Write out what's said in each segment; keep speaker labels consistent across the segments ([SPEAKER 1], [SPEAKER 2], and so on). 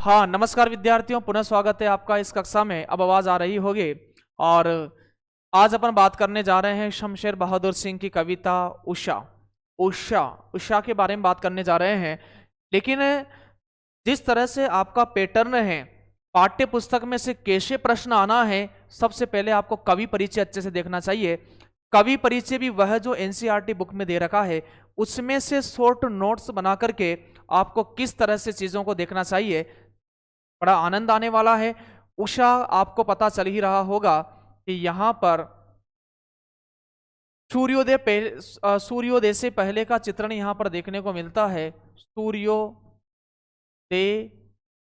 [SPEAKER 1] हाँ, नमस्कार विद्यार्थियों, पुनः स्वागत है आपका इस कक्षा में। अब आवाज आ रही होगी। और आज अपन बात करने जा रहे हैं शमशेर बहादुर सिंह की कविता उषा। उषा उषा के बारे में बात करने जा रहे हैं। लेकिन जिस तरह से आपका पैटर्न है, पाठ्य पुस्तक में से कैसे प्रश्न आना है, सबसे पहले आपको कवि परिचय अच्छे से देखना चाहिए। कवि परिचय भी वह जो एनसीईआरटी बुक में दे रखा है, उसमें से शॉर्ट नोट्स बना करके आपको किस तरह से चीजों को देखना चाहिए, बड़ा आनंद आने वाला है। उषा आपको पता चल ही रहा होगा कि यहां पर सूर्योदय से पहले का चित्रण यहां पर देखने को मिलता है। सूर्योदय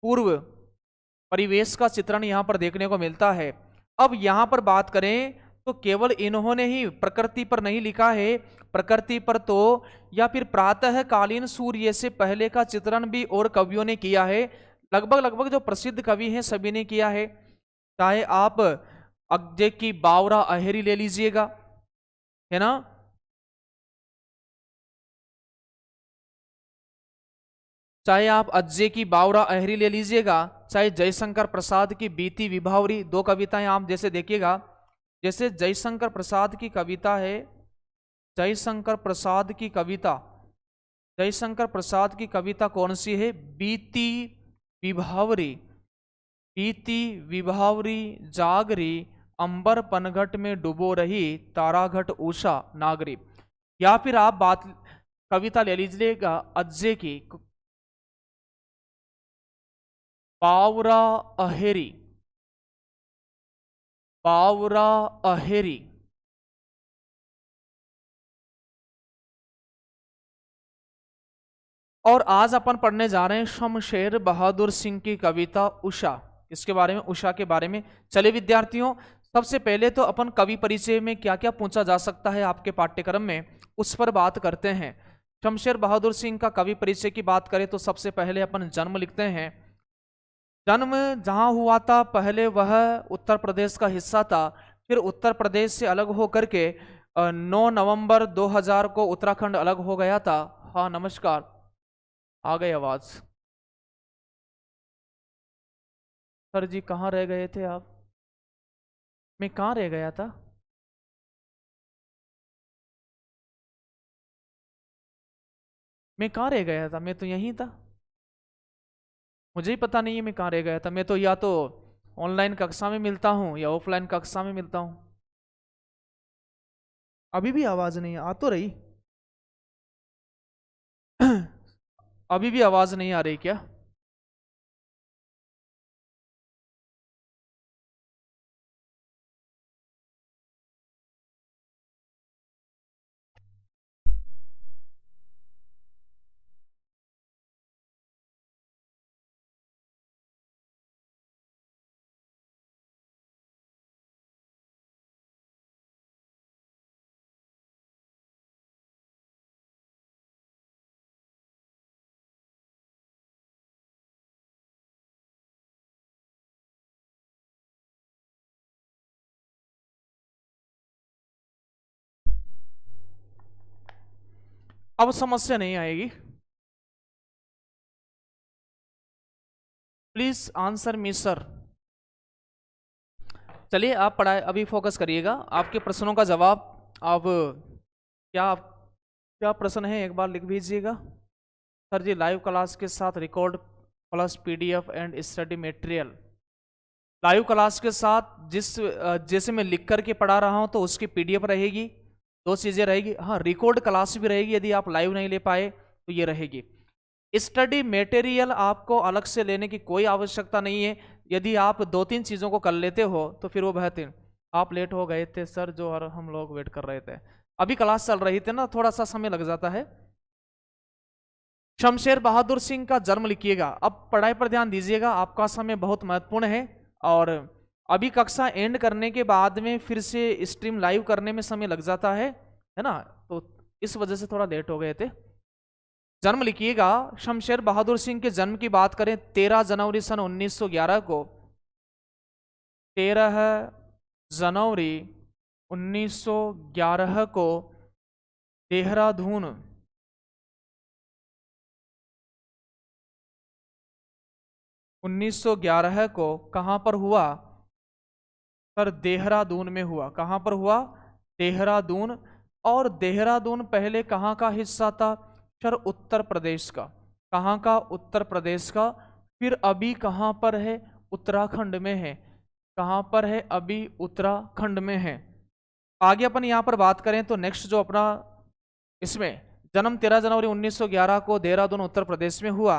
[SPEAKER 1] पूर्व परिवेश का चित्रण यहां पर देखने को मिलता है। अब यहां पर बात करें तो केवल इन्होंने ही प्रकृति पर नहीं लिखा है, प्रकृति पर तो या फिर प्रातःकालीन सूर्य से पहले का चित्रण भी और कवियों ने किया है। लगभग जो प्रसिद्ध कवि हैं सभी ने किया है। चाहे आप अज्जे की बावरा अहेरी ले लीजिएगा, है ना, चाहे आप अज्जे की बावरा अहरी ले लीजिएगा, चाहे जयशंकर प्रसाद की बीती विभावरी, दो कविताएं आप जैसे देखिएगा। जैसे जयशंकर प्रसाद की कविता है, जयशंकर प्रसाद की कविता, जयशंकर प्रसाद की कविता कौन सी है? बीती विभावरी। बीती विभावरी जागरी, अंबर पनघट में डुबो रही, ताराघट उषा नागरी। या फिर आप बात कविता ले लीजिएगा अज्जे की, बावरा अहेरी, बावरा अहेरी। और आज अपन पढ़ने जा रहे हैं शमशेर बहादुर सिंह की कविता उषा। इसके बारे में, उषा के बारे में। चले विद्यार्थियों, सबसे पहले तो अपन कवि परिचय में क्या क्या पूछा जा सकता है आपके पाठ्यक्रम में, उस पर बात करते हैं। शमशेर बहादुर सिंह का कवि परिचय की बात करें तो सबसे पहले अपन जन्म लिखते हैं। जन्म जहां हुआ था, पहले वह उत्तर प्रदेश का हिस्सा था, फिर उत्तर प्रदेश से अलग होकर के 9 नवंबर 2000 को उत्तराखंड अलग हो गया था। हाँ नमस्कार, आ गई आवाज। सर जी कहाँ रह गए थे आप? मैं कहाँ रह गया था? मैं कहाँ रह गया था? मैं तो यहीं था। मुझे ही पता नहीं है मैं कहाँ रह गया था। मैं तो या तो ऑनलाइन कक्षा में मिलता हूँ या ऑफलाइन कक्षा में मिलता हूँ। अभी भी आवाज नहीं आ तो रही? अभी भी आवाज नहीं आ रही क्या? अब समस्या नहीं आएगी। Please answer me sir. चलिए आप पढ़ाई अभी फोकस करिएगा, आपके प्रश्नों का जवाब। अब क्या क्या प्रश्न है एक बार लिख भेजिएगा। सर जी लाइव क्लास के साथ record plus PDF and study material. Live class के साथ जैसे मैं लिख करके पढ़ा रहा हूं तो उसकी पीडीएफ रहेगी, दो चीजें रहेगी। हाँ, रिकॉर्ड क्लास भी रहेगी, यदि आप लाइव नहीं ले पाए तो ये रहेगी। स्टडी मटेरियल आपको अलग से लेने की कोई आवश्यकता नहीं है। यदि आप दो तीन चीजों को कर लेते हो तो फिर वो बेहतर। आप लेट हो गए थे सर जो, और हम लोग वेट कर रहे थे, अभी क्लास चल रही थी ना, थोड़ा सा समय लग जाता है। शमशेर बहादुर सिंह का जन्म लिखिएगा। अब पढ़ाई पर ध्यान दीजिएगा, आपका समय बहुत महत्वपूर्ण है। और अभी कक्षा एंड करने के बाद में फिर से स्ट्रीम लाइव करने में समय लग जाता है ना, तो इस वजह से थोड़ा लेट हो गए थे। जन्म लिखिएगा। शमशेर बहादुर सिंह के जन्म की बात करें 13 जनवरी सन 1911 को, 13 जनवरी 1911 को देहरादून, 1911 को कहाँ पर हुआ? सर देहरादून में हुआ। कहाँ पर हुआ? देहरादून। और देहरादून पहले कहाँ का हिस्सा था? सर उत्तर प्रदेश का। कहाँ का? उत्तर प्रदेश का। फिर अभी कहाँ पर है? उत्तराखंड में है। कहाँ पर है? अभी उत्तराखंड में है। आगे अपन यहाँ पर बात करें तो नेक्स्ट जो अपना इसमें जन्म 13 जनवरी 1911 को देहरादून उत्तर प्रदेश में हुआ।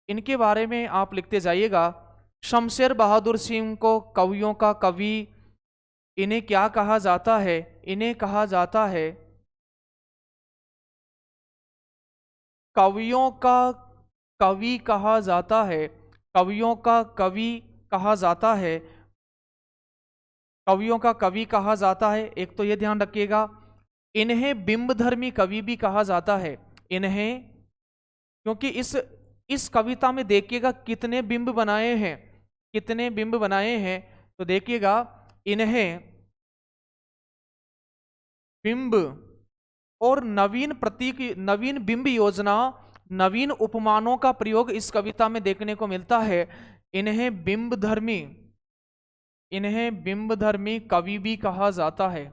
[SPEAKER 1] इनके बारे में आप लिखते जाइएगा। शमशेर बहादुर सिंह को कवियों का कवि इन्हें क्या कहा जाता है? इन्हें कहा जाता है कवियों का कवि कहा जाता है। कवियों का कवि कहा जाता है। कवियों का कवि कहा जाता है। एक तो ये ध्यान रखिएगा, इन्हें बिंबधर्मी कवि भी कहा जाता है। इन्हें, क्योंकि इस कविता में देखिएगा कितने बिंब बनाए हैं, कितने बिंब बनाए हैं। तो देखिएगा, इन्हें बिंब और नवीन प्रतीक, नवीन बिंब योजना, नवीन उपमानों का प्रयोग इस कविता में देखने को मिलता है। इन्हें बिंबधर्मी कवि भी कहा जाता है।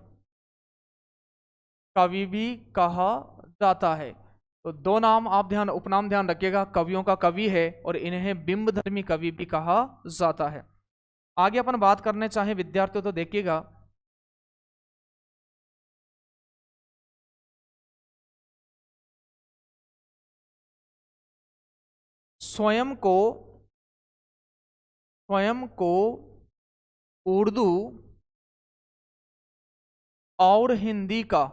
[SPEAKER 1] कवि भी कहा जाता है। तो दो नाम आप ध्यान, उपनाम ध्यान रखिएगा, कवियों का कवि है और इन्हें बिंबधर्मी कवि भी कहा जाता है। आगे अपन बात करने चाहे विद्यार्थियों तो देखिएगा, स्वयं को उर्दू और हिंदी का,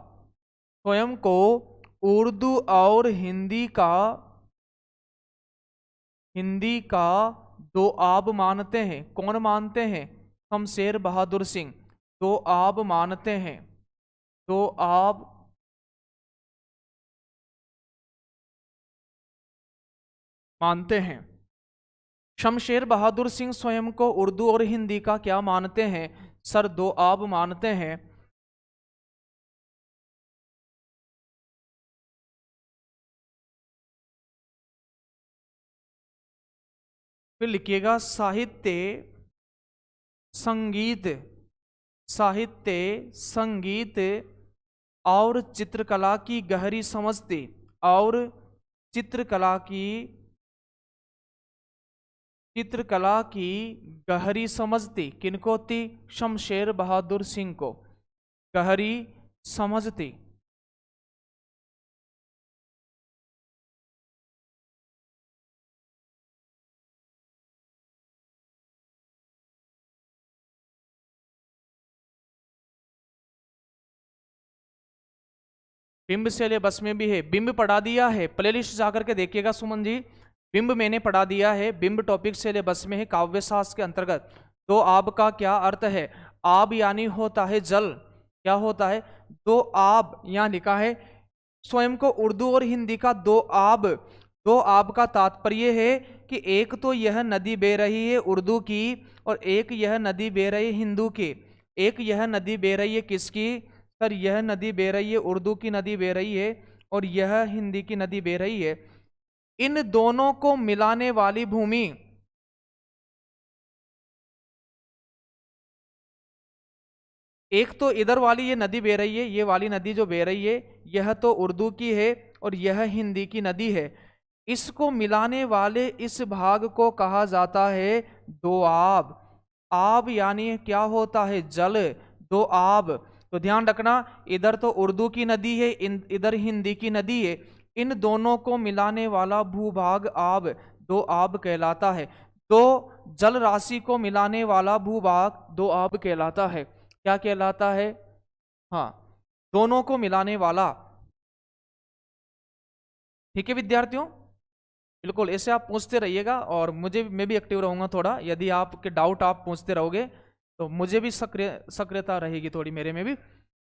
[SPEAKER 1] स्वयं को उर्दू और हिंदी का दो आब मानते हैं। कौन मानते हैं? शमशेर बहादुर सिंह दो आब मानते हैं। दो आब मानते हैं। शमशेर बहादुर सिंह स्वयं को उर्दू और हिंदी का क्या मानते हैं? सर दो आब मानते हैं। फिर लिखिएगा संगीत संगीत और चित्रकला की गहरी समझ थी। और चित्रकला की गहरी समझ थी। किनको थी? शमशेर बहादुर सिंह को गहरी समझ थी। बिंब सिलेबस में भी है। बिंब पढ़ा दिया है, प्लेलिस्ट जाकर के देखिएगा सुमन जी। बिंब मैंने पढ़ा दिया है। बिंब टॉपिक सिलेबस में है काव्य शास्त्र के अंतर्गत। दो आब का क्या अर्थ है? आब यानी होता है जल। क्या होता है? दो आब यहां लिखा है। स्वयं को उर्दू और हिंदी का दो आब का तात्पर्य है कि एक तो यह नदी बह रही है उर्दू की, और एक यह नदी बह रही है हिंदू की। एक यह नदी बह रही है किसकी? सर यह नदी बह रही है उर्दू की नदी बह रही है, और यह हिंदी की नदी बह रही है। इन दोनों को मिलाने वाली भूमि, एक तो इधर वाली ये नदी बह रही है, ये वाली नदी जो बह रही है यह तो उर्दू की है और यह हिंदी की नदी है। इसको मिलाने वाले इस भाग को कहा जाता है दोआब। आब यानी क्या होता है? जल। दो आब। तो ध्यान रखना, इधर तो उर्दू की नदी है, इधर हिंदी की नदी है। इन दोनों को मिलाने वाला भूभाग आब, दो आब कहलाता है। दो जल राशि को मिलाने वाला भूभाग दो आब कहलाता है। क्या कहलाता है? हाँ, दोनों को मिलाने वाला। ठीक है विद्यार्थियों, बिल्कुल ऐसे आप पूछते रहिएगा और मैं भी एक्टिव रहूंगा थोड़ा। यदि आपके डाउट आप पूछते रहोगे तो मुझे भी सक्रियता रहेगी थोड़ी मेरे में भी।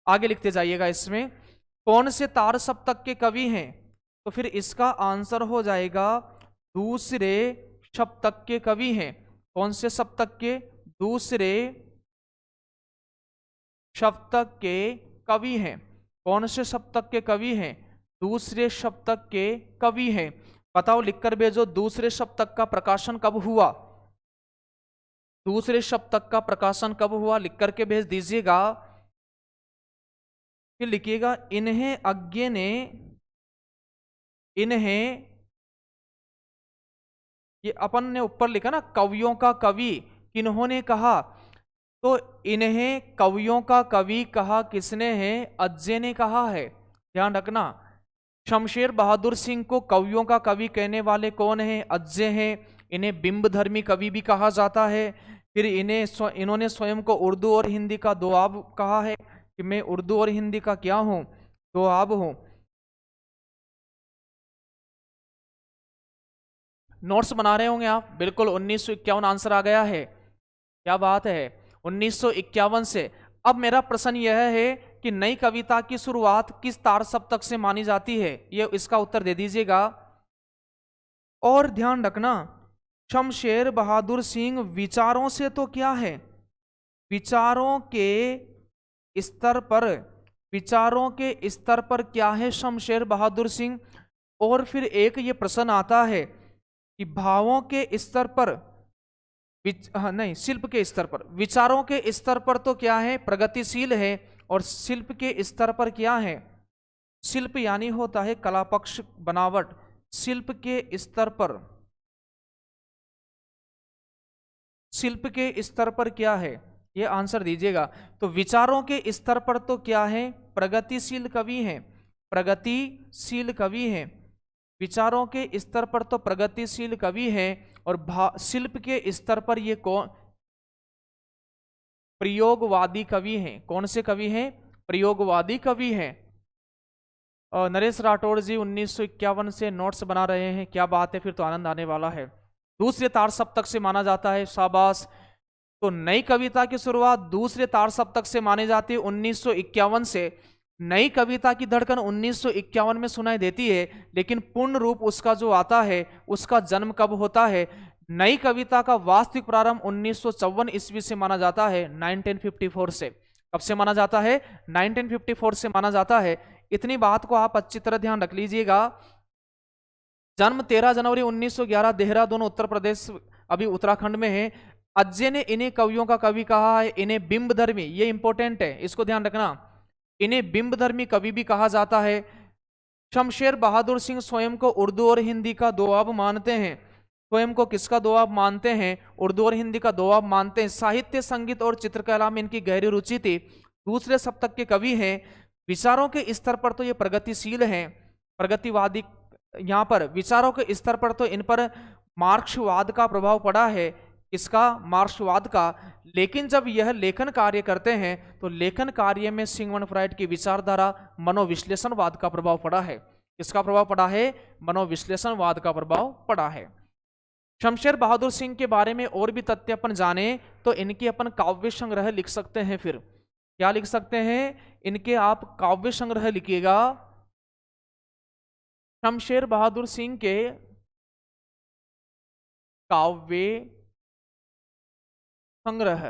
[SPEAKER 1] आगे लिखते जाइएगा। इसमें कौन से तार सप्तक के कवि हैं? तो फिर इसका आंसर हो जाएगा दूसरे सप्तक के कवि हैं। कौन से सप्तक के? दूसरे सप्तक के कवि हैं। कौन से सप्तक के कवि हैं? दूसरे सप्तक के कवि हैं। बताओ लिखकर भेजो, दूसरे शब्द तक का प्रकाशन कब हुआ? दूसरे शब्द तक का प्रकाशन कब हुआ, लिख करके भेज दीजिएगा। फिर लिखिएगा इन्हें अज्ञे ने, इन्हें, ये अपन ने ऊपर लिखा ना कवियों का कवि, किन्होंने कहा, तो इन्हें कवियों का कवि कहा किसने है? अज्जे ने कहा है। ध्यान रखना, शमशेर बहादुर सिंह को कवियों का कवि कहने वाले कौन है? अज्जे हैं। इन्हें बिंबधर्मी कवि भी कहा जाता है। फिर इन्होंने स्वयं को उर्दू और हिंदी का दोआब कहा है कि मैं उर्दू और हिंदी का क्या हूं? दोआब हूं। नोट्स बना रहे होंगे आप, बिल्कुल 1951 आंसर आ गया है। क्या बात है, 1951 से। अब मेरा प्रश्न यह है कि नई कविता की शुरुआत किस तार सप्तक से मानी जाती है? ये इसका उत्तर दे दीजिएगा। और ध्यान रखना, शमशेर बहादुर सिंह विचारों से तो क्या है? विचारों के स्तर पर, विचारों के स्तर पर क्या है शमशेर बहादुर सिंह? और फिर एक ये प्रश्न आता है कि भावों के स्तर पर, नहीं शिल्प के स्तर पर, विचारों के स्तर पर तो क्या है? प्रगतिशील है। और शिल्प के स्तर पर क्या है? शिल्प यानी होता है कलापक्ष, बनावट। शिल्प के स्तर पर, शिल्प के स्तर पर क्या है? ये आंसर दीजिएगा। तो विचारों के स्तर पर तो क्या है? प्रगतिशील कवि हैं, प्रगतिशील कवि हैं। विचारों के स्तर पर तो प्रगतिशील कवि हैं। और शिल्प के स्तर पर ये कौन? प्रयोगवादी कवि हैं। कौन से कवि हैं? प्रयोगवादी कवि हैं। नरेश राठौड़ जी 1951 से नोट्स बना रहे हैं, क्या बात है, फिर तो आनंद आने वाला है। दूसरे तार सप्तक से माना जाता है, शाबाश। तो नई कविता की शुरुआत दूसरे तार सप्तक से मानी जाती है 1951 से। नई कविता की धड़कन 1951 में सुनाई देती है, लेकिन पूर्ण रूप उसका जो आता है उसका जन्म कब होता है? नई कविता का वास्तविक प्रारंभ 1954 ईस्वी से माना जाता है, 1954 से। कब से माना जाता है? 1954 से माना जाता है। इतनी बात को आप अच्छी तरह ध्यान रख लीजिएगा। जन्म 13 जनवरी 1911, देहरादून उत्तर प्रदेश, अभी उत्तराखंड में है। अज्जे ने इन्हें कवियों का कवि कहा है, इन्हें बिंबधर्मी, ये इंपॉर्टेंट है, इसको ध्यान रखना, इन्हें बिंबधर्मी कवि भी कहा जाता है। शमशेर बहादुर सिंह स्वयं को उर्दू और हिंदी का दोआब मानते हैं। स्वयं को किसका दोआब मानते हैं? उर्दू और हिंदी का दोआब मानते हैं। साहित्य, संगीत और चित्रकला में इनकी गहरी रुचि थी। दूसरे सप्तक के कवि हैं। विचारों के स्तर पर तो ये प्रगतिशील हैं, प्रगतिवादी। यहाँ पर विचारों के स्तर पर तो इन पर मार्क्सवाद का प्रभाव पड़ा है। इसका? मार्क्सवाद का। लेकिन जब यह लेखन कार्य करते हैं तो लेखन कार्य में सिगमंड फ्राइड की विचारधारा मनोविश्लेषणवाद का प्रभाव पड़ा है। किसका प्रभाव पड़ा है? मनोविश्लेषणवाद का प्रभाव पड़ा है। शमशेर बहादुर सिंह के बारे में और भी तथ्य अपन जाने तो इनके अपन काव्य संग्रह लिख सकते हैं। फिर क्या लिख सकते हैं? इनके आप काव्य संग्रह लिखिएगा। शमशेर बहादुर सिंह के काव्य संग्रह।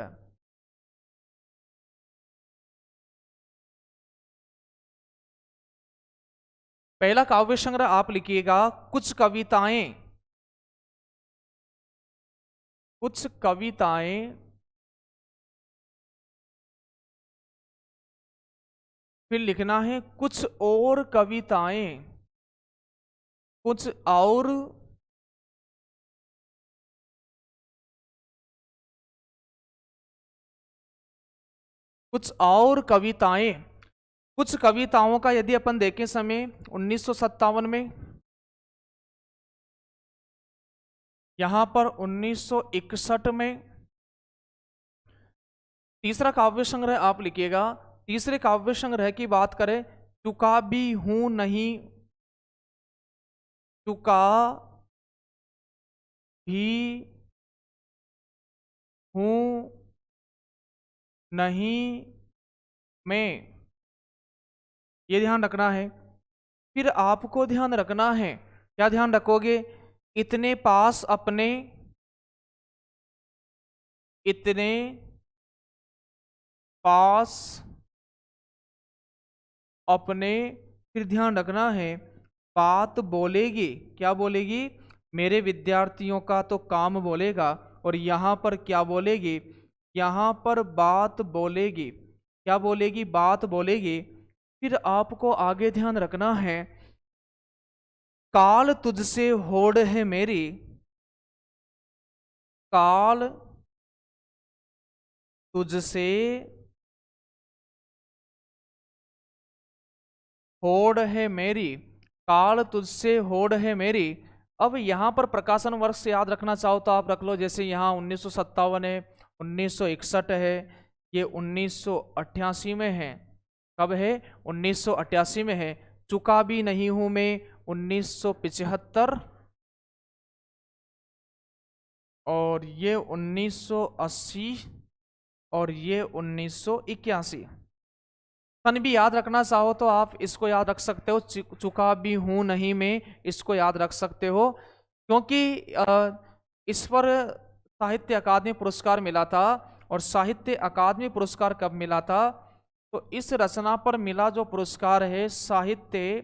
[SPEAKER 1] पहला काव्य संग्रह आप लिखिएगा कुछ कविताएं, कुछ कविताएं। फिर लिखना है कुछ और कविताएं, कुछ और कुछ और कविताएं। कुछ कविताओं का यदि अपन देखें समय 1957 में, यहां पर 1961 में। तीसरा काव्य संग्रह आप लिखिएगा। तीसरे काव्य संग्रह की बात करें, चुका भी हूं नहीं, चुका भी हूं नहीं में, ये ध्यान रखना है। फिर आपको ध्यान रखना है, क्या ध्यान रखोगे? इतने पास अपने, इतने पास अपने। फिर ध्यान रखना है बात बोलेगी, क्या बोलेगी, मेरे विद्यार्थियों का तो काम बोलेगा, और यहाँ पर क्या बोलेगी, यहाँ पर बात बोलेगी, क्या बोलेगी, बात बोलेगी। फिर आपको आगे ध्यान रखना है, काल तुझसे होड़ है मेरी, काल तुझसे होड़ है मेरी, काल तुझसे होड़ है मेरी। अब यहाँ पर प्रकाशन वर्ष याद रखना चाहो तो आप रख लो, जैसे यहाँ 1957 है, 1961 है, ये 1988 में है। कब है, 1988 में है। चुका भी नहीं हूं मैं, 1975, और ये 1980, और ये 1981। सन भी याद रखना चाहो तो आप इसको याद रख सकते हो, चुका भी हूं नहीं में, इसको याद रख सकते हो, क्योंकि इस पर साहित्य अकादमी पुरस्कार मिला था। और साहित्य अकादमी पुरस्कार कब मिला था, तो इस रचना पर मिला जो पुरस्कार है साहित्य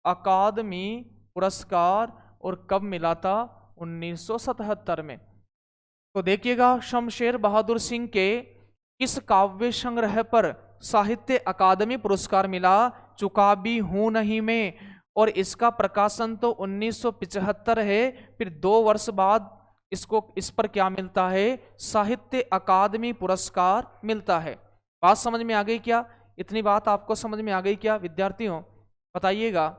[SPEAKER 1] अकादमी पुरस्कार, और कब मिला था, 1977 में। तो देखिएगा, शमशेर बहादुर सिंह के किस काव्य संग्रह पर साहित्य अकादमी पुरस्कार मिला, चुका भी हूं नहीं में, और इसका प्रकाशन तो 1975 है। फिर 2 वर्ष बाद इसको, इस पर क्या मिलता है, साहित्य अकादमी पुरस्कार मिलता है। बात समझ में आ गई क्या, इतनी बात आपको समझ में आ गई क्या विद्यार्थियों, बताइएगा।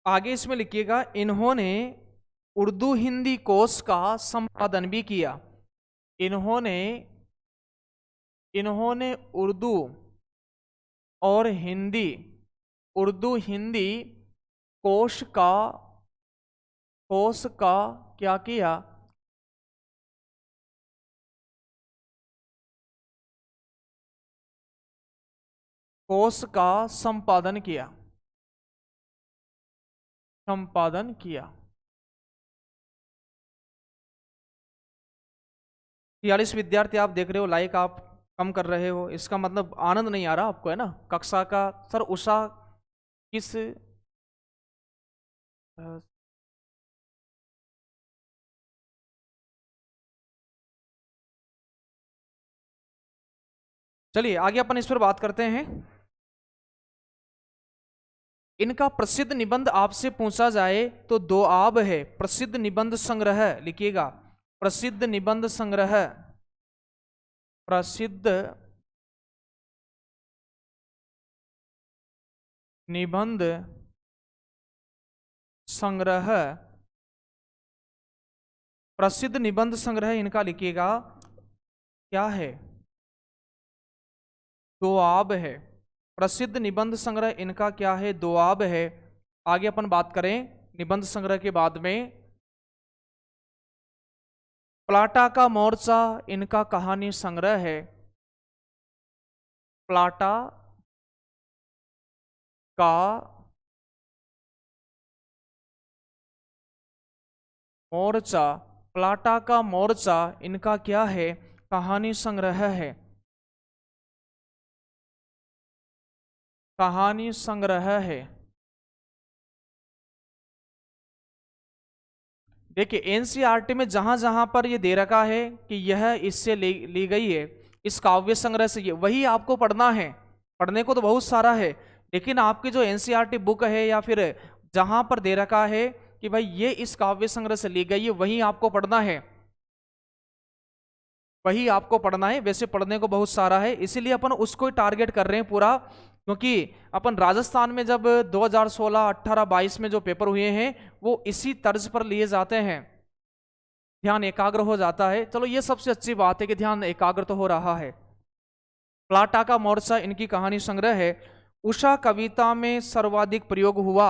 [SPEAKER 1] आगे इसमें लिखिएगा, इन्होंने उर्दू हिंदी कोश का संपादन भी किया। इन्होंने इन्होंने और हिंदी उर्दू हिंदी कोश का क्या किया, कोश का संपादन किया, संपादन किया। 43 विद्यार्थी आप देख रहे हो, लाइक आप कम कर रहे हो, इसका मतलब आनंद नहीं आ रहा आपको, है ना, कक्षा का। सर उषा किस चलिए आगे अपन इस पर बात करते हैं। इनका प्रसिद्ध निबंध आपसे पूछा जाए तो दो आब है, प्रसिद्ध निबंध संग्रह लिखिएगा, प्रसिद्ध निबंध संग्रह, प्रसिद्ध निबंध संग्रह, प्रसिद्ध निबंध संग्रह इनका लिखिएगा क्या है, दोआब है। प्रसिद्ध निबंध संग्रह इनका क्या है, दोआब है। आगे अपन बात करें निबंध संग्रह के बाद में, प्लाटा का मोर्चा इनका कहानी संग्रह है, प्लाटा का मोर्चा, प्लाटा का मोर्चा इनका क्या है, कहानी संग्रह है, कहानी संग्रह है। देखिए एनसीईआरटी में जहां जहां पर ये दे रखा है कि यह इससे ली गई है, इस काव्य संग्रह से, ये वही आपको पढ़ना है। पढ़ने को तो बहुत सारा है, लेकिन आपकी जो एनसीईआरटी बुक है या फिर जहां पर दे रखा है कि भाई ये इस काव्य संग्रह से ली गई है, वही आपको पढ़ना है, वही आपको पढ़ना है। वैसे पढ़ने को बहुत सारा है, इसीलिए अपन उसको ही टारगेट कर रहे हैं पूरा, क्योंकि अपन राजस्थान में जब 2016, 18, 22 में जो पेपर हुए हैं वो इसी तर्ज पर लिए जाते हैं, ध्यान एकाग्र हो जाता है। चलो ये सबसे अच्छी बात है कि ध्यान एकाग्र तो हो रहा है। प्लाटा का मोर्चा इनकी कहानी संग्रह है। उषा कविता में सर्वाधिक प्रयोग हुआ,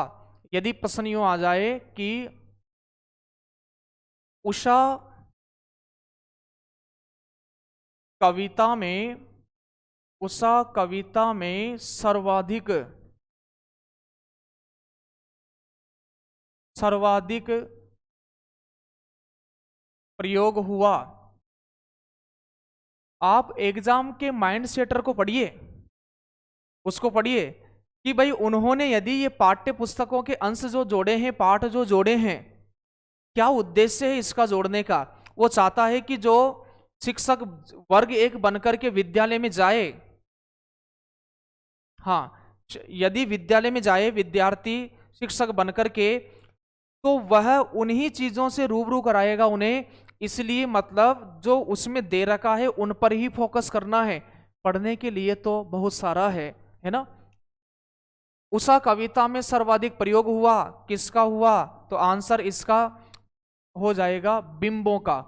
[SPEAKER 1] यदि प्रश्न यूं आ जाए कि उषा कविता में, उषा कविता में सर्वाधिक प्रयोग हुआ। आप एग्जाम के माइंड सेटर को पढ़िए, उसको पढ़िए कि भाई उन्होंने यदि ये पाठ्य पुस्तकों के अंश जो जोड़े हैं, पाठ जो जोड़े हैं, क्या उद्देश्य है इसका जोड़ने का। वो चाहता है कि जो शिक्षक वर्ग एक बनकर के विद्यालय में जाए, हाँ, यदि विद्यालय में जाए विद्यार्थी शिक्षक बनकर के, तो वह उन्हीं चीजों से रूबरू कराएगा उन्हें। इसलिए मतलब जो उसमें दे रखा है उन पर ही फोकस करना है। पढ़ने के लिए तो बहुत सारा है ना। उषा कविता में सर्वाधिक प्रयोग हुआ, किसका हुआ, तो आंसर इसका हो जाएगा बिंबों का।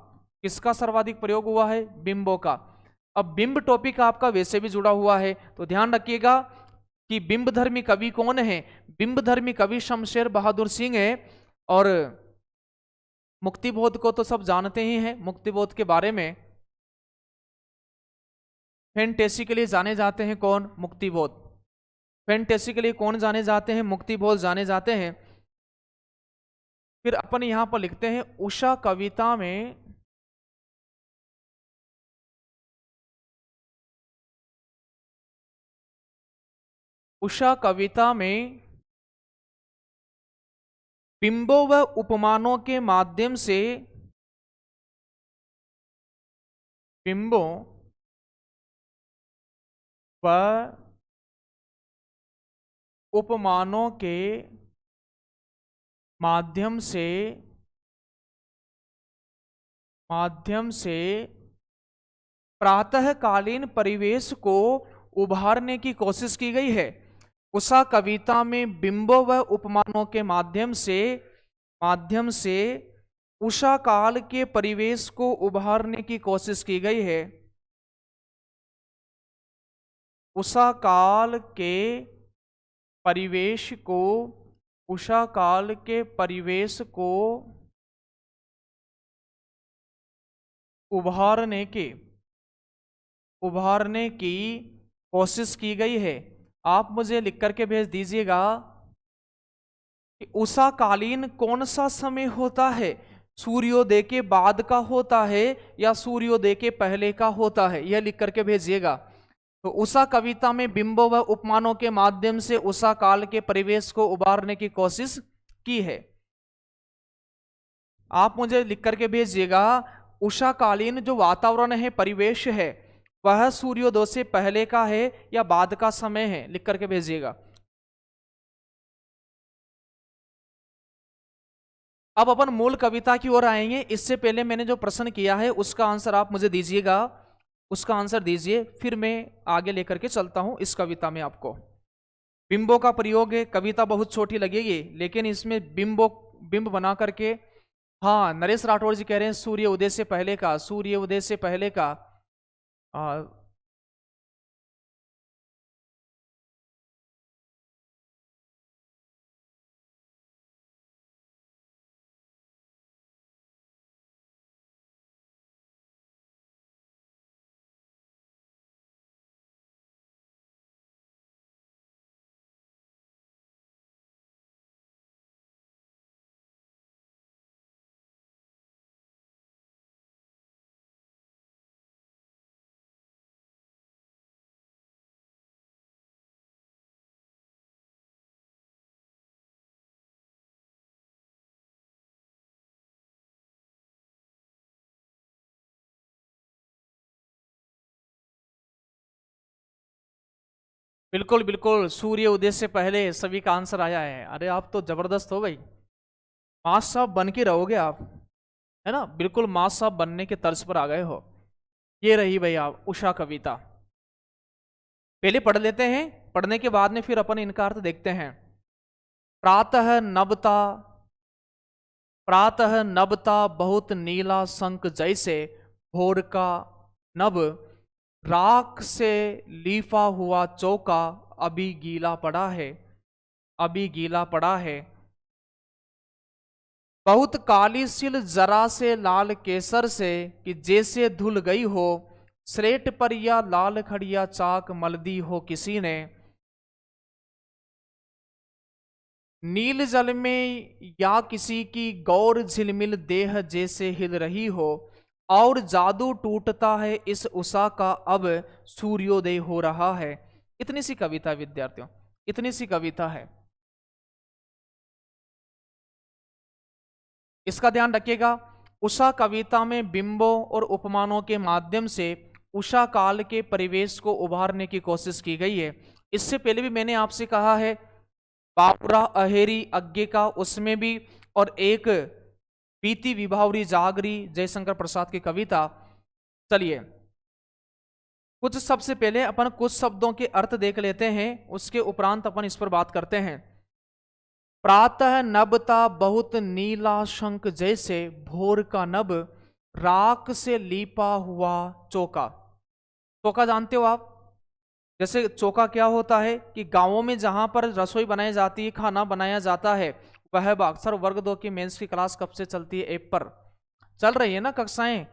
[SPEAKER 1] किसका सर्वाधिक प्रयोग हुआ है, बिंबों का। अब बिंब टॉपिक आपका वैसे भी जुड़ा हुआ है, तो ध्यान रखिएगा कि बिंब धर्मी कवि कौन है। बिंब धर्मी कवि शमशेर बहादुर सिंह है। और मुक्तिबोध को तो सब जानते ही हैं, मुक्तिबोध के बारे में फैंटेसी के लिए जाने जाते हैं कौन, मुक्तिबोध। फैंटेसी के लिए कौन जाने जाते हैं, मुक्तिबोध जाने जाते हैं। फिर अपन यहां पर लिखते हैं उषा कविता में उषा कविता में बिंबों व उपमानों के माध्यम से, बिंबों व उपमानों के माध्यम से प्रातःकालीन परिवेश को उभारने की कोशिश की गई है। उषा कविता में बिंबों व उपमानों के माध्यम से उषा काल के परिवेश को उभारने की कोशिश की गई है। उषा काल के परिवेश को, उषा काल के परिवेश को उभारने की कोशिश की गई है। आप मुझे लिख करके भेज दीजिएगा कि उषा कालीन कौन सा समय होता है, सूर्योदय के बाद का होता है या सूर्योदय के पहले का होता है, यह लिख करके भेजिएगा। तो उषा कविता में बिंबों व उपमानों के माध्यम से उषा काल के परिवेश को उभारने की कोशिश की है। आप मुझे लिख करके भेजिएगा उषा कालीन जो वातावरण है, परिवेश है, वह सूर्योदय से पहले का है या बाद का समय है, लिख करके भेजिएगा। अब अपन मूल कविता की ओर आएंगे। इससे पहले मैंने जो प्रश्न किया है उसका आंसर आप मुझे दीजिएगा, उसका आंसर दीजिए, फिर मैं आगे लेकर के चलता हूं इस कविता में। आपको बिंबों का प्रयोग है, कविता बहुत छोटी लगेगी लेकिन इसमें बिंब बना करके, हाँ, नरेश राठौर जी कह रहे हैं सूर्य उदय से पहले का, सूर्य उदय से पहले का। बिल्कुल बिल्कुल, सूर्य उदय से पहले सभी का आंसर आया है। अरे आप तो जबरदस्त हो भाई, मास साहब बन के रहोगे आप, है ना, बिल्कुल मास साहब बनने के तर्ज पर आ गए हो। ये रही भाई आप उषा कविता। पहले पढ़ लेते हैं, पढ़ने के बाद में फिर अपन इनका अर्थ देखते हैं। प्रातः नभता, प्रातः नभता बहुत नीला शंख जैसे, भोर का नभ राख से लीफा हुआ चौका अभी गीला पड़ा है, अभी गीला पड़ा है। बहुत काली सिल जरा से लाल केसर से, कि जैसे धुल गई हो स्लेट पर या लाल खड़िया चाक मल दी हो किसी ने। नील जल में या किसी की गौर झिलमिल देह जैसे हिल रही हो, और जादू टूटता है इस उषा का अब सूर्योदय हो रहा है। इतनी सी कविता विद्यार्थियों, इतनी सी कविता है। इसका ध्यान रखिएगा। उषा कविता में बिंबों और उपमानों के माध्यम से उषा काल के परिवेश को उभारने की कोशिश की गई है। इससे पहले भी मैंने आपसे कहा है, बाबुरा अहेरी अज्ञे का उसमें भी, और एक बीती विभावरी जागरी जयशंकर प्रसाद की कविता। चलिए कुछ सबसे पहले अपन कुछ शब्दों के अर्थ देख लेते हैं, उसके उपरांत अपन इस पर बात करते हैं। प्रातः नभता बहुत नीला शंख जैसे, भोर का नभ राख से लीपा हुआ चौका। चौका जानते हो आप? जैसे चौका क्या होता है कि गांवों में जहां पर रसोई बनाई जाती है, खाना बनाया जाता है, वह अक्सर वर्ग 2 की मेंस की क्लास कब से चलती है? ऐप पर चल रही है ना कक्षाएं।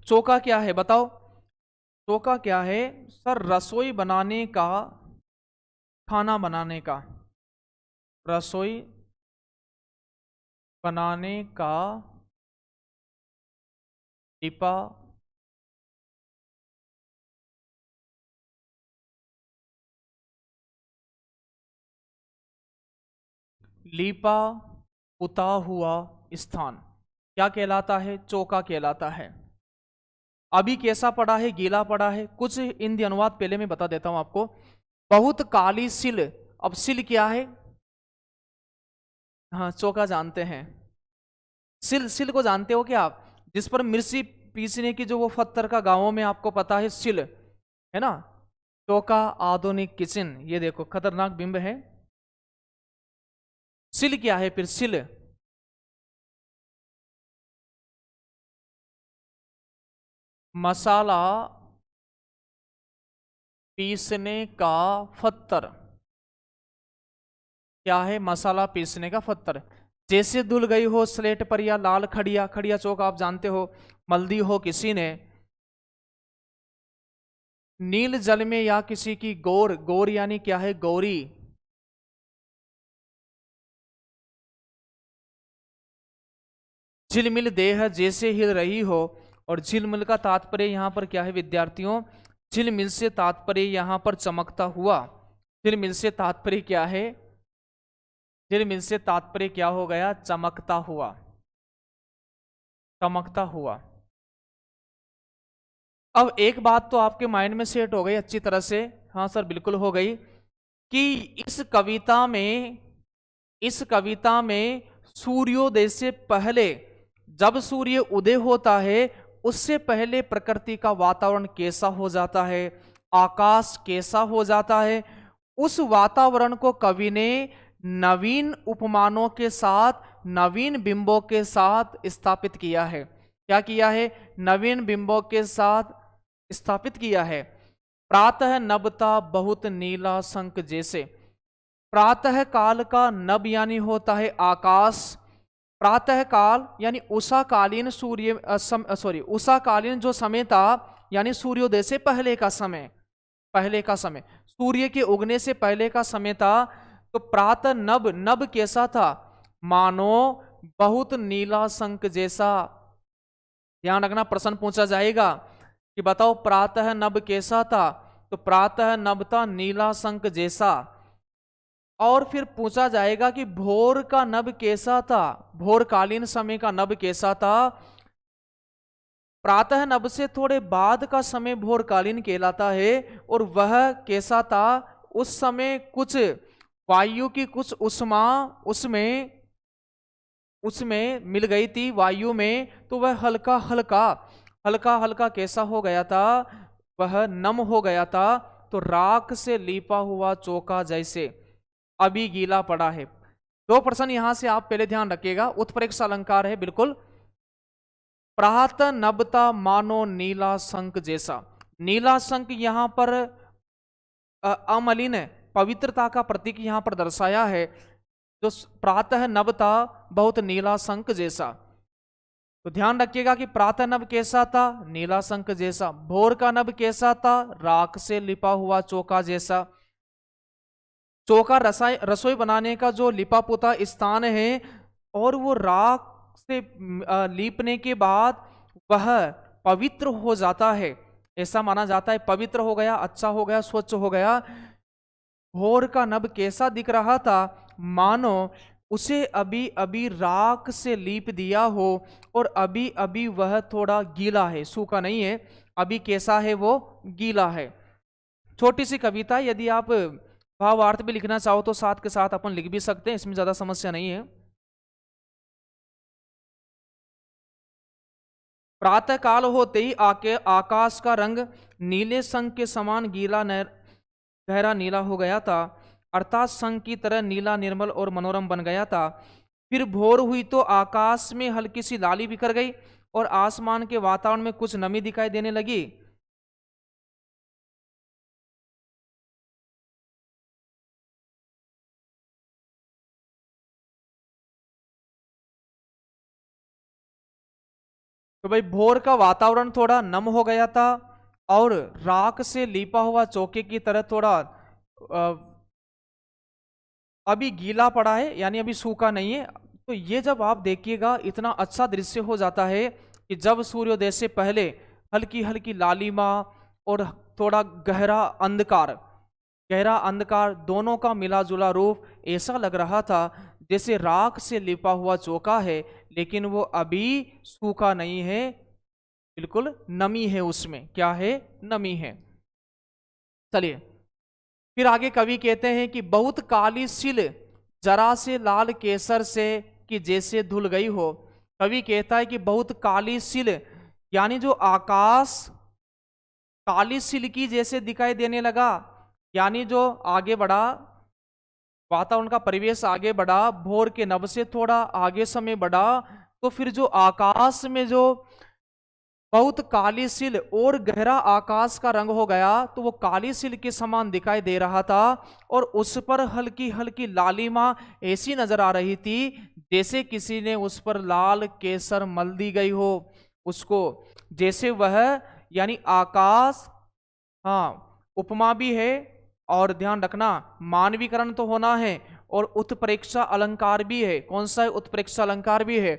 [SPEAKER 1] चौका क्या है बताओ? चौका क्या है सर? रसोई बनाने का, खाना बनाने का, रसोई बनाने का लीपा लीपा पुता हुआ स्थान क्या कहलाता है? चौका कहलाता है। अभी कैसा पड़ा है? गीला पड़ा है। कुछ हिंदी अनुवाद पहले मैं बता देता हूं आपको। बहुत काली सिल, अब सिल क्या है? हाँ चौका जानते हैं। सिल, सिल को जानते हो क्या आप? जिस पर मिर्ची पीसने की जो वो पत्थर का गांवों में आपको पता है, सिल है ना। चौका आधुनिक किचन, ये देखो खतरनाक बिंब है। सिल क्या है फिर? सिल मसाला पीसने का पत्थर। क्या है? मसाला पीसने का पत्थर। जैसे धुल गई हो स्लेट पर या लाल खड़िया, खड़िया चौक आप जानते हो, मल्दी हो किसी ने। नील जल में या किसी की गौर, गौर यानी क्या है? गौरी। झिलमिल देह जैसे हिल रही हो, और झिलमिल का तात्पर्य यहां पर क्या है विद्यार्थियों? झिलमिल से तात्पर्य यहां पर चमकता हुआ। झिलमिल से तात्पर्य क्या है? झिलमिल से तात्पर्य क्या हो गया? चमकता हुआ, चमकता हुआ। अब एक बात तो आपके माइंड में सेट हो गई अच्छी तरह से, हाँ सर बिल्कुल हो गई, कि इस कविता में सूर्योदय से पहले, जब सूर्य उदय होता है उससे पहले प्रकृति का वातावरण कैसा हो जाता है, आकाश कैसा हो जाता है, उस वातावरण को कवि ने नवीन उपमानों के साथ, नवीन बिंबों के साथ स्थापित किया है। क्या किया है? नवीन बिंबों के साथ स्थापित किया है। प्रातः नभता बहुत नीला शंख जैसे। प्रातः काल का नभ यानी होता है आकाश। प्रातः काल यानी उषाकालीन सूर्य उषाकालीन जो समय था, यानी सूर्योदय से पहले का समय, पहले का समय, सूर्य के उगने से पहले का समय था। तो प्रातः नभ, नभ कैसा था? मानो बहुत नीला शंख जैसा। ध्यान रखना, प्रश्न पूछा जाएगा कि बताओ प्रातः नभ कैसा था? तो प्रातः नभ था नीला शंख जैसा। और फिर पूछा जाएगा कि भोर का नभ कैसा था? भोरकालीन समय का नभ कैसा था? प्रातः नभ से थोड़े बाद का समय भोरकालीन कहलाता है। और वह कैसा था? उस समय कुछ वायु की कुछ उष्मा उसमें मिल गई थी वायु में, तो वह हल्का हल्का, हल्का हल्का कैसा हो गया था? वह नम हो गया था। तो राख से लीपा हुआ चौका जैसे अभी गीला पड़ा है। दो प्रश्न यहां से आप पहले ध्यान रखिएगा, उत्प्रेक्षा अलंकार है बिल्कुल। प्रातः नभता मानो नीला शंख जैसा। नीला शंख यहां पर अमलिन पवित्रता का प्रतीक यहाँ पर दर्शाया है। जो प्रातः नभ था बहुत नीला शंख जैसा। तो ध्यान रखिएगा कि प्रातः नभ कैसा था, नीला शंख जैसा। भोर का नभ कैसा था, राख से लिपा हुआ चौका जैसा। चौका रसोई बनाने का जो लिपा पुता स्थान है, और वो राख से लीपने के बाद वह पवित्र हो जाता है, ऐसा माना जाता है। पवित्र हो गया, अच्छा हो गया, स्वच्छ हो गया। भोर का नभ कैसा दिख रहा था, मानो उसे अभी अभी राख से लीप दिया हो, और अभी अभी वह थोड़ा गीला है, सूखा नहीं है। अभी कैसा है, वो गीला है। छोटी सी कविता, यदि आप भावार्थ भी लिखना चाहो तो साथ के साथ अपन लिख भी सकते हैं, इसमें ज्यादा समस्या नहीं है। प्रातः काल होते ही आकाश का रंग नीले शंख के समान गहरा नीला हो गया था, अर्थात शंख की तरह नीला, निर्मल और मनोरम बन गया था। फिर भोर हुई तो आकाश में हल्की सी लाली बिखर गई, और आसमान के वातावरण में कुछ नमी दिखाई देने लगी। तो भाई भोर का वातावरण थोड़ा नम हो गया था, और राख से लीपा हुआ चौके की तरह थोड़ा अभी गीला पड़ा है, यानी अभी सूखा नहीं है। तो ये जब आप देखिएगा, इतना अच्छा दृश्य हो जाता है कि जब सूर्योदय से पहले हल्की हल्की लालिमा और थोड़ा गहरा अंधकार दोनों का मिला जुला रूप, ऐसा लग रहा था जैसे राख से लिपा हुआ चौका है, लेकिन वो अभी सूखा नहीं है, बिल्कुल नमी है उसमें। क्या है, नमी है। चलिए फिर आगे कवि कहते हैं कि बहुत काली सिल जरा से लाल केसर से कि जैसे धुल गई हो। कवि कहता है कि बहुत काली सिल, यानी जो आकाश काली सिल की जैसे दिखाई देने लगा, यानी जो आगे बढ़ा, वातावरण का परिवेश आगे बढ़ा, भोर के नभ से थोड़ा आगे समय बढ़ा, तो फिर जो आकाश में जो बहुत काली सिल और गहरा आकाश का रंग हो गया, तो वो काली सिल के समान दिखाई दे रहा था, और उस पर हल्की हल्की लालिमा ऐसी नजर आ रही थी जैसे किसी ने उस पर लाल केसर मल दी गई हो उसको, जैसे वह, यानी आकाश, हाँ उपमा भी है, और ध्यान रखना मानवीकरण तो होना है, और उत्प्रेक्षा अलंकार भी है। कौन सा है, उत्प्रेक्षा अलंकार भी है।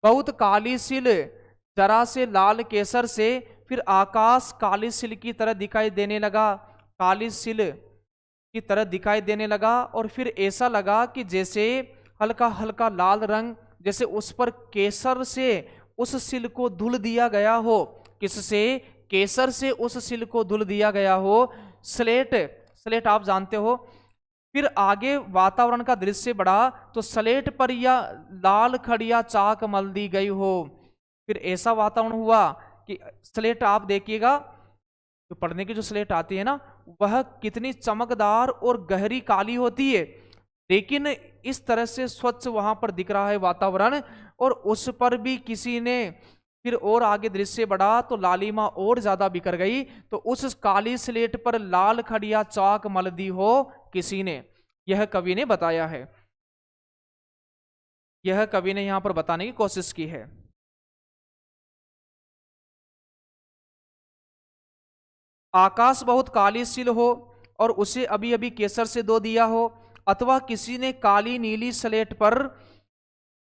[SPEAKER 1] बहुत काली सिल जरा से लाल केसर से, फिर आकाश काली सिल की तरह दिखाई देने लगा, काली सिल की तरह दिखाई देने लगा, और फिर ऐसा लगा कि जैसे हल्का हल्का लाल रंग, जैसे उस पर केसर से उस सिल को धुल दिया गया हो। किससे, केसर से उस सिल को धुल दिया गया हो। स्लेट आप जानते हो। फिर आगे वातावरण का दृश्य बढ़ा, तो स्लेट पर या लाल खड़िया चाक मल दी गई हो। फिर ऐसा वातावरण हुआ कि स्लेट आप देखिएगा, तो पढ़ने की जो स्लेट आती है ना, वह कितनी चमकदार और गहरी काली होती है, लेकिन इस तरह से स्वच्छ वहां पर दिख रहा है वातावरण, और उस पर भी किसी ने, फिर और आगे दृश्य बढ़ा तो लालिमा और ज्यादा बिखर गई, तो उस काली स्लेट पर लाल खड़िया चाक मल दी हो किसी ने। यह कवि ने बताया है, यह कवि ने यहां पर बताने की कोशिश की है। आकाश बहुत काली सिल हो और उसे अभी अभी केसर से धो दिया हो, अथवा किसी ने काली नीली स्लेट पर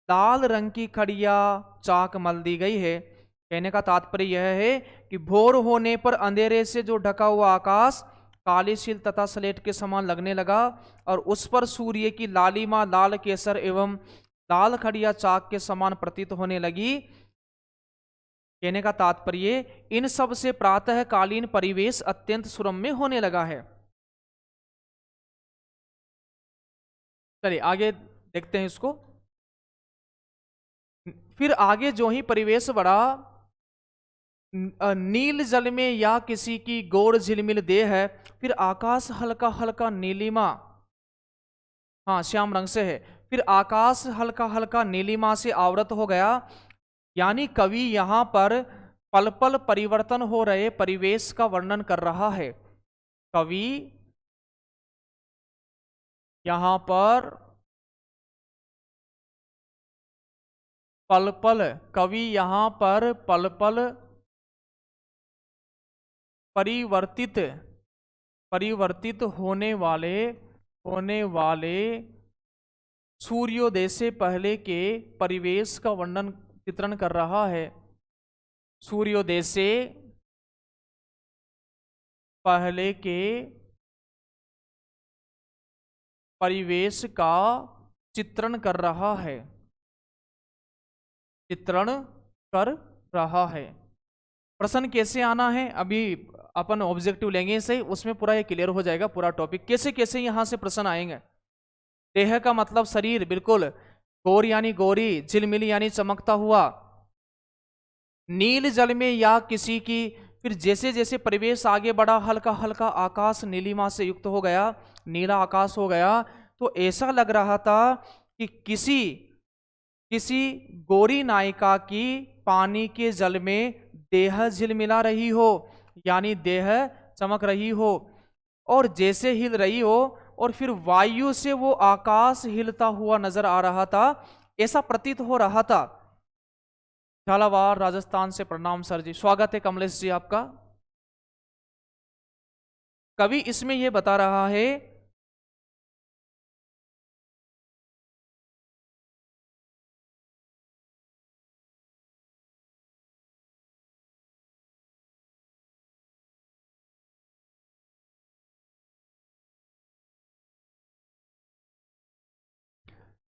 [SPEAKER 1] लाल रंग की खड़िया चाक मल दी गई है। कहने का तात्पर्य यह है कि भोर होने पर अंधेरे से जो ढका हुआ आकाश काली सिल तथा स्लेट के समान लगने लगा, और उस पर सूर्य की लालिमा लाल केसर एवं लाल खड़िया चाक के समान प्रतीत होने लगी। कहने का तात्पर्य, इन सब से प्रातः कालीन परिवेश अत्यंत सुरम्य होने लगा है। चलिए आगे देखते हैं इसको। फिर आगे जो ही परिवेश बढ़ा, नील जल में या किसी की गौर झिलमिल देह है, फिर आकाश हल्का हल्का नीलिमा, हाँ श्याम रंग से है, फिर आकाश हल्का हल्का नीलिमा से आवृत हो गया। यानी कवि यहां पर पल पल परिवर्तन हो रहे परिवेश का वर्णन कर रहा है। कवि यहां पर पल पल, कवि यहां पर पल पल परिवर्तित परिवर्तित होने वाले सूर्योदय से पहले के परिवेश का वर्णन चित्रण कर रहा है। सूर्योदय से पहले के परिवेश का चित्रण कर रहा है, चित्रण कर रहा है। प्रश्न कैसे आना है, अभी अपन ऑब्जेक्टिव लेंगे इसे, उसमें पूरा ये क्लियर हो जाएगा पूरा टॉपिक। कैसे कैसे यहां से प्रश्न आएंगे। देह का मतलब शरीर, बिल्कुल। गोर यानी गोरी, झिलमिल यानी चमकता हुआ। नील जल में या किसी की, फिर जैसे जैसे परिवेश आगे बढ़ा, हल्का हल्का आकाश नीलिमा से युक्त हो गया, नीला आकाश हो गया, तो ऐसा लग रहा था कि किसी किसी गोरी नायिका की पानी के जल में देह झिलमिला रही हो, यानी देह चमक रही हो, और जैसे हिल रही हो, और फिर वायु से वो आकाश हिलता हुआ नजर आ रहा था, ऐसा प्रतीत हो रहा था। झालावाड़ राजस्थान से प्रणाम सर जी, स्वागत है कमलेश जी आपका। कवि इसमें यह बता रहा है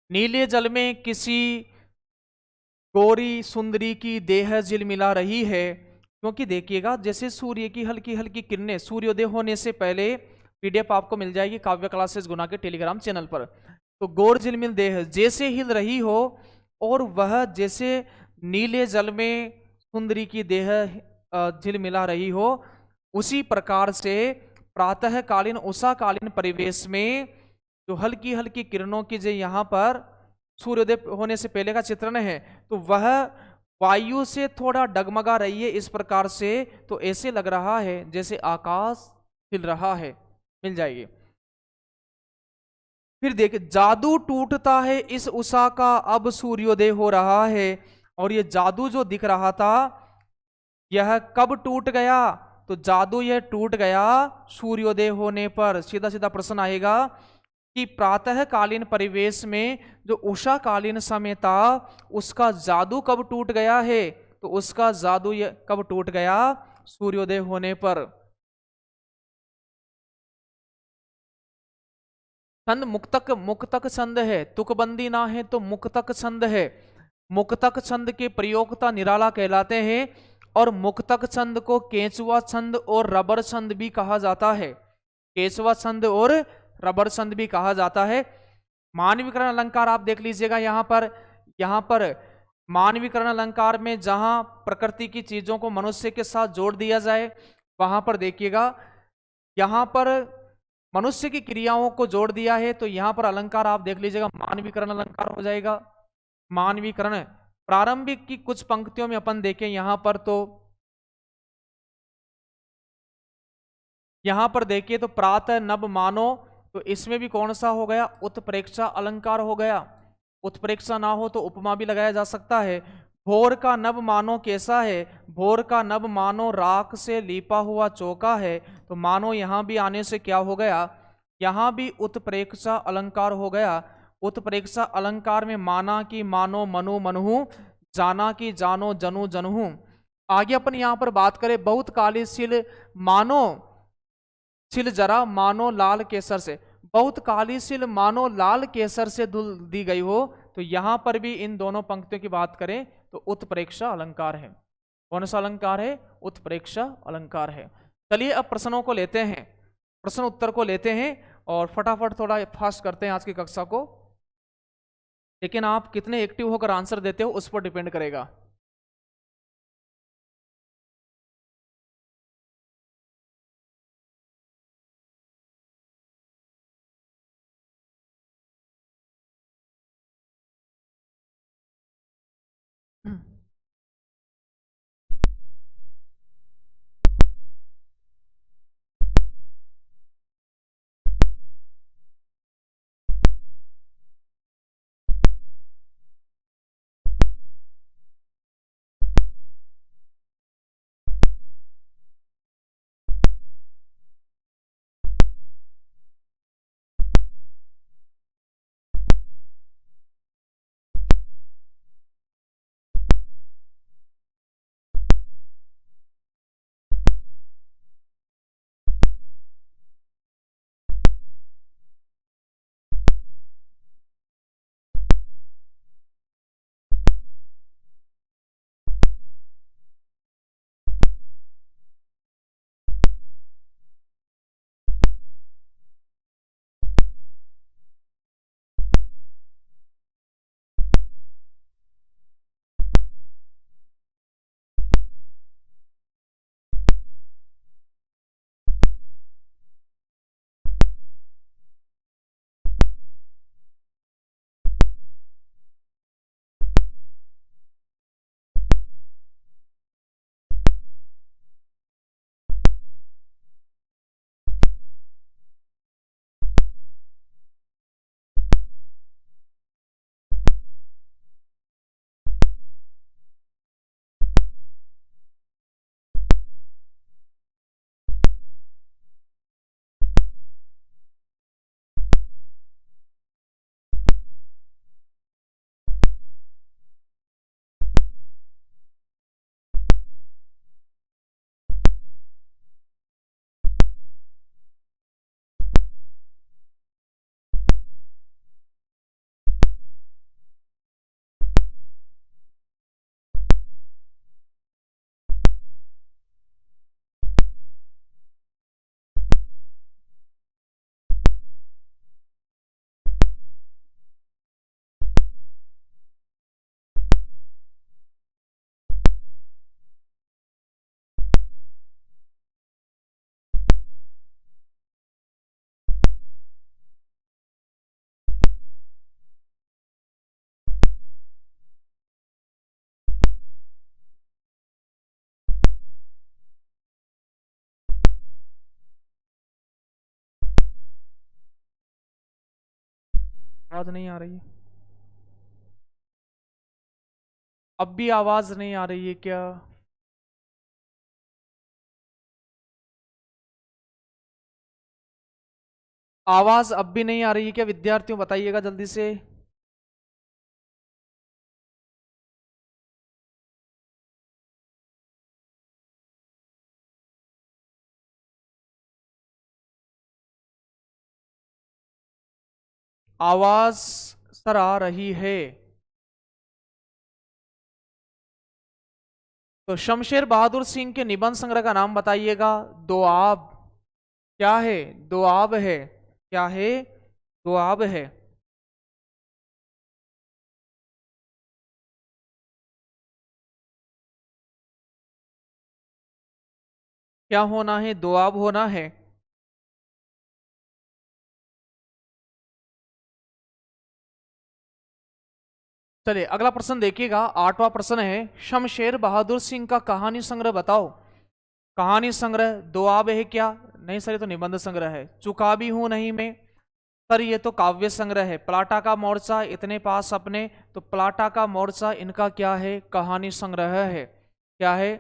[SPEAKER 1] नीले जल में किसी गोरी सुंदरी की देह झिलमिला रही है, क्योंकि देखिएगा जैसे सूर्य की हल्की हल्की किरणें सूर्योदय होने से पहले, पीडीएफ आपको मिल जाएगी काव्य क्लासेस गुना के टेलीग्राम चैनल पर। तो गोर झिलमिल देह जैसे हिल रही हो, और वह जैसे नीले जल में सुंदरी की देह झिलमिला रही हो, उसी प्रकार से प्रातःकालीन उषाकालीन परिवेश में जो हल्की हल्की किरणों की जो यहाँ पर सूर्योदय होने से पहले का चित्रण है, तो वह वायु से थोड़ा डगमगा रही है इस प्रकार से, तो ऐसे लग रहा है जैसे आकाश हिल रहा है। मिल जाएगी। फिर देख, जादू टूटता है इस उषा का, अब सूर्योदय हो रहा है। और ये जादू जो दिख रहा था, यह कब टूट गया, तो जादू यह टूट गया सूर्योदय होने पर। सीधा सीधा प्रश्न आएगा कि प्रातःकालीन परिवेश में जो उषा कालीन समय था, उसका जादू कब टूट गया है, तो उसका जादू कब टूट गया, सूर्योदय होने पर। छंद मुक्तक, मुक्तक छंद है, तुकबंदी ना है तो मुक्तक छंद है। मुक्तक छंद के प्रयोक्ता निराला कहलाते हैं, और मुक्तक छंद को केंचुआ छंद और रबर छंद भी कहा जाता है। केंचुआ छंद और रबर छंद भी कहा जाता है। मानवीकरण अलंकार आप देख लीजिएगा, यहाँ पर मानवीकरण अलंकार में जहां प्रकृति की चीजों को मनुष्य के साथ जोड़ दिया जाए, वहां पर देखिएगा, यहां पर मनुष्य की क्रियाओं को जोड़ दिया है, तो यहां पर अलंकार आप देख लीजिएगा मानवीकरण अलंकार हो जाएगा। मानवीकरण प्रारंभिक की कुछ पंक्तियों में अपन देखें, यहां पर देखिए तो प्रातः नभ मानो, तो इसमें भी कौन सा हो गया, उत्प्रेक्षा अलंकार हो गया। उत्प्रेक्षा ना हो तो उपमा भी लगाया जा सकता है। भोर का नभ मानो कैसा है, भोर का नभ मानो राख से लीपा हुआ चौका है, तो मानो यहां भी आने से क्या हो गया, यहां भी उत्प्रेक्षा अलंकार हो गया। उत्प्रेक्षा अलंकार में माना की मानो मनु मनहु, जाना की जानो जनु जनहु। आगे अपन यहां पर बात करें, बहुत काली सिल मानो, सिल जरा मानो लाल केसर से, बहुत काली सिल मानो लाल केसर से धुल दी गई हो, तो यहां पर भी इन दोनों पंक्तियों की बात करें तो उत्प्रेक्षा अलंकार है। कौन सा अलंकार है, उत्प्रेक्षा अलंकार है। चलिए अब प्रश्नों को लेते हैं, प्रश्न उत्तर को लेते हैं, और फटाफट थोड़ा फास्ट करते हैं आज की कक्षा को। लेकिन आप कितने एक्टिव होकर आंसर देते हो उस पर डिपेंड करेगा। आवाज नहीं आ रही है? अब भी आवाज नहीं आ रही है क्या? आवाज अब भी नहीं आ रही है क्या विद्यार्थियों? बताइएगा जल्दी से। आवाज सर आ रही है? तो शमशेर बहादुर सिंह के निबंध संग्रह का नाम बताइएगा। दोआब। क्या है? दोआब है। क्या है? दोआब है। क्या होना है? दोआब होना है। चलिए अगला प्रश्न देखिएगा। 8वां प्रश्न है, शमशेर बहादुर सिंह का कहानी संग्रह बताओ। कहानी संग्रह दोआब है क्या? नहीं सर, ये तो निबंध संग्रह है। चुका भी हूं नहीं मैं। सर ये तो काव्य संग्रह है। प्लाटा का मोर्चा इतने पास अपने, तो प्लाटा का मोर्चा इनका क्या है? कहानी संग्रह है। क्या है?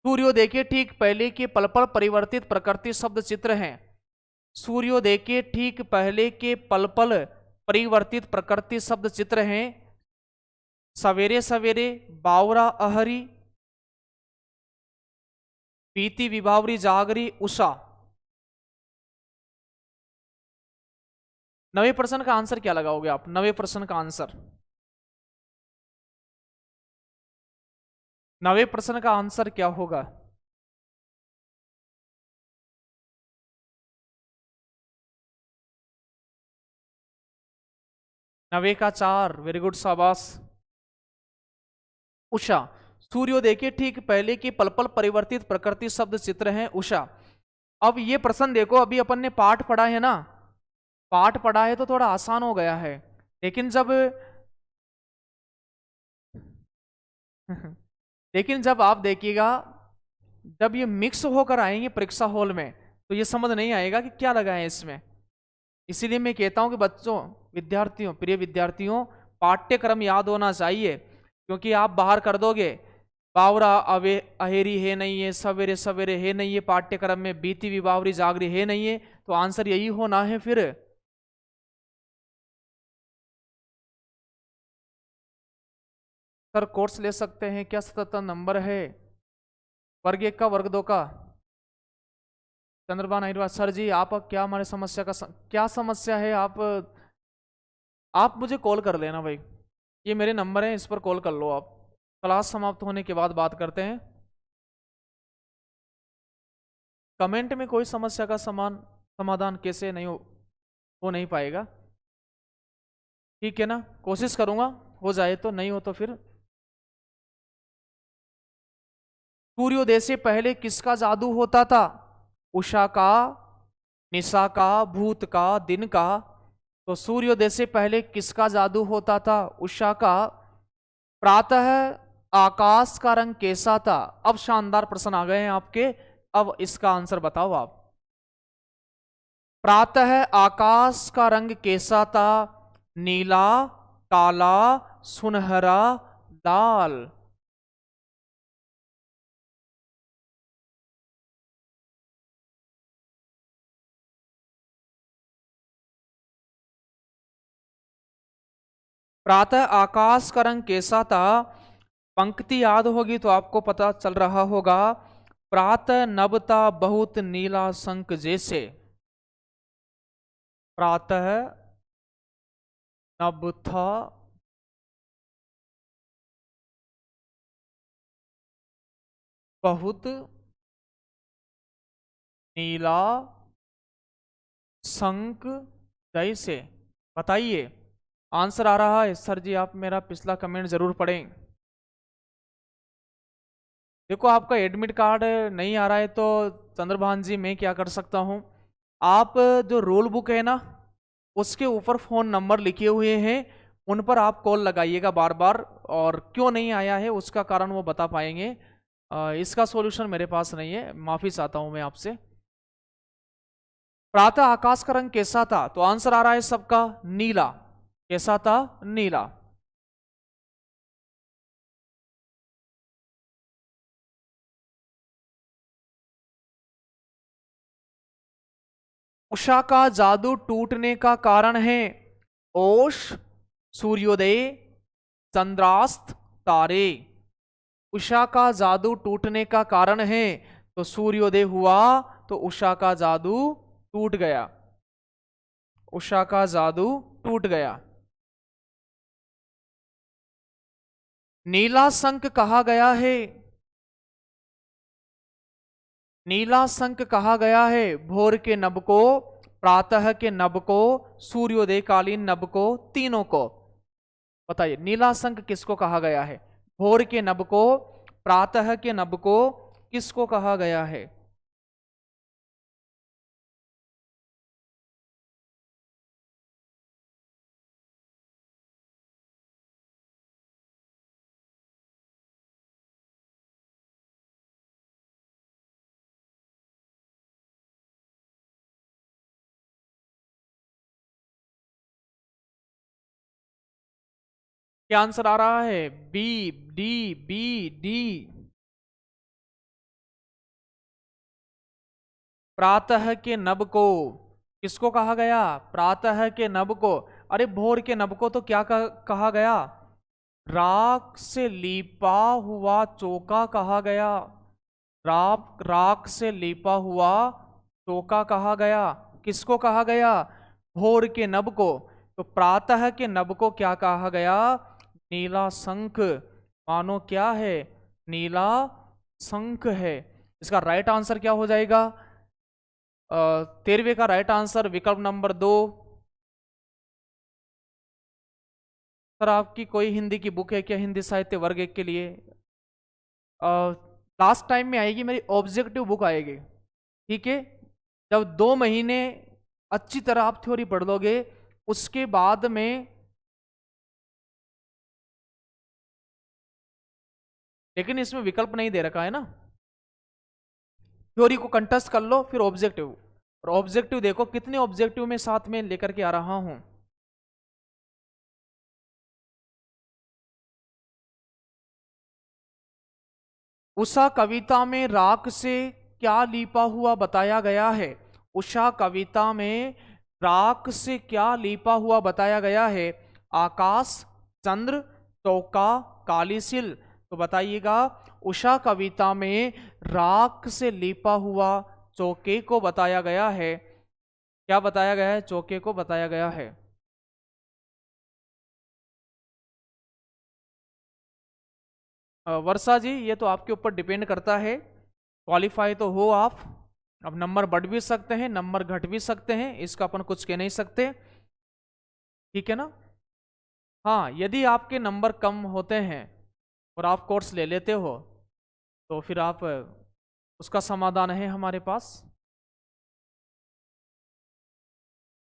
[SPEAKER 1] सूर्योदय के ठीक पहले के पल पल परिवर्तित प्रकृति शब्द चित्र हैं। सूर्योदय के ठीक पहले के पल पल परिवर्तित प्रकृति शब्द चित्र हैं। सवेरे सवेरे, बावरा अहरी, बीती विभावरी जागरी, उषा। 90% का आंसर क्या लगाओगे आप? 90% का आंसर, 90% का आंसर क्या होगा? नवे का 4। वेरी गुड, शाबाश। उषा। सूर्योदय के ठीक पहले की पल पल परिवर्तित प्रकृति शब्द चित्र है उषा। अब ये प्रश्न देखो, अभी अपन ने पाठ पढ़ा है ना, पाठ पढ़ा है तो थोड़ा आसान हो गया है, लेकिन जब लेकिन जब आप देखिएगा, जब ये मिक्स होकर आएंगे परीक्षा हॉल में, तो ये समझ नहीं आएगा कि क्या लगा है इसमें। इसीलिए मैं कहता हूं कि बच्चों, विद्यार्थियों, प्रिय विद्यार्थियों, पाठ्यक्रम याद होना चाहिए, क्योंकि आप बाहर कर दोगे बावरा अवे अहेरी है नहीं है, सवेरे सवेरे है नहीं है, पाठ्यक्रम में बीती विबावरी जागरी है नहीं है, तो आंसर यही होना है फिर। सर कोर्स ले सकते हैं क्या? 77 नंबर है। वर्ग 1 का, वर्ग 2 का। चंद्रबान नायडू सर जी, आप क्या हमारे समस्या का क्या समस्या है? आप मुझे कॉल कर लेना भाई, ये मेरे नंबर है, इस पर कॉल कर लो आप। क्लास समाप्त होने के बाद बात करते हैं। कमेंट में कोई समस्या का समाधान कैसे नहीं हो नहीं पाएगा, ठीक है ना? कोशिश करूंगा, हो जाए तो, नहीं हो तो फिर। सूर्योदय से पहले किसका जादू होता था? उषा का, निशा का, भूत का, दिन का। तो सूर्योदय से पहले किसका जादू होता था? उषा का। प्रातः आकाश का रंग कैसा था? अब शानदार प्रश्न आ गए हैं आपके, अब इसका आंसर बताओ आप। प्रातः आकाश का रंग कैसा था? नीला, काला, सुनहरा, लाल। प्रातः आकाश का रंग कैसा था? पंक्ति याद होगी तो आपको पता चल रहा होगा। प्रातः नभता बहुत नीला शंख जैसे। प्रातः नभ था बहुत नीला शंख जैसे। बताइए, आंसर आ रहा है? सर जी आप मेरा पिछला कमेंट जरूर पढ़ें। देखो आपका एडमिट कार्ड नहीं आ रहा है तो चंद्रभान जी मैं क्या कर सकता हूं, आप जो रोल बुक है ना, उसके ऊपर फोन नंबर लिखे हुए हैं, उन पर आप कॉल लगाइएगा बार बार, और क्यों नहीं आया है उसका कारण वो बता पाएंगे। इसका सॉल्यूशन मेरे पास नहीं है, माफी चाहता हूं मैं आपसे। प्रातः आकाश का रंग कैसा था? तो आंसर आ रहा है सबका नीला। कैसा था? नीला। उषा का जादू टूटने का कारण है ओश, सूर्योदय, चंद्रास्त, तारे। उषा का जादू टूटने का कारण है तो सूर्योदय हुआ तो उषा का जादू टूट गया। उषा का जादू टूट गया। नीला शंख कहा गया है, नीला शंख कहा गया है भोर के नभ को, प्रातः के नभ को, सूर्योदय कालीन नभ को, तीनों को। बताइए नीला शंख किसको कहा गया है? भोर के नभ को, प्रातः के नभ को, किसको कहा गया है? क्या आंसर आ रहा है? B, D, B, D. प्रातः के नभ को किसको कहा गया? प्रातः के नभ को। अरे भोर के नभ को तो क्या कहा गया? राख से लीपा हुआ चौका कहा गया। राख से लीपा हुआ चौका कहा गया। किसको कहा गया? भोर के नभ को। तो प्रातः के नभ को क्या कहा गया? नीला शंख। मानो क्या है? नीला शंख है। इसका राइट आंसर क्या हो जाएगा? 13वें का राइट आंसर विकल्प नंबर 2। सर आपकी कोई हिंदी की बुक है क्या हिंदी साहित्य वर्ग 1 के लिए? लास्ट टाइम में आएगी मेरी ऑब्जेक्टिव बुक आएगी, ठीक है। जब 2 महीने अच्छी तरह आप थ्योरी पढ़ लोगे उसके बाद में, लेकिन इसमें विकल्प नहीं दे रखा है ना। थ्योरी को कंटेस्ट कर लो फिर ऑब्जेक्टिव। और ऑब्जेक्टिव देखो कितने ऑब्जेक्टिव में साथ में लेकर के आ रहा हूं। उषा कविता में राख से क्या लीपा हुआ बताया गया है? उषा कविता में राख से क्या लीपा हुआ बताया गया है? आकाश, चंद्र, चौका, कालीसिल। तो बताइएगा उषा कविता में राख से लीपा हुआ चौके को बताया गया है। क्या बताया गया है? चौके को बताया गया है। वर्षा जी ये तो आपके ऊपर डिपेंड करता है, क्वालिफाई तो हो आप। अब नंबर बढ़ भी सकते हैं नंबर घट भी सकते हैं, इसका अपन कुछ कह नहीं सकते, ठीक है ना। हाँ यदि आपके नंबर कम होते हैं और आप कोर्स ले लेते हो तो फिर आप उसका समाधान है हमारे पास।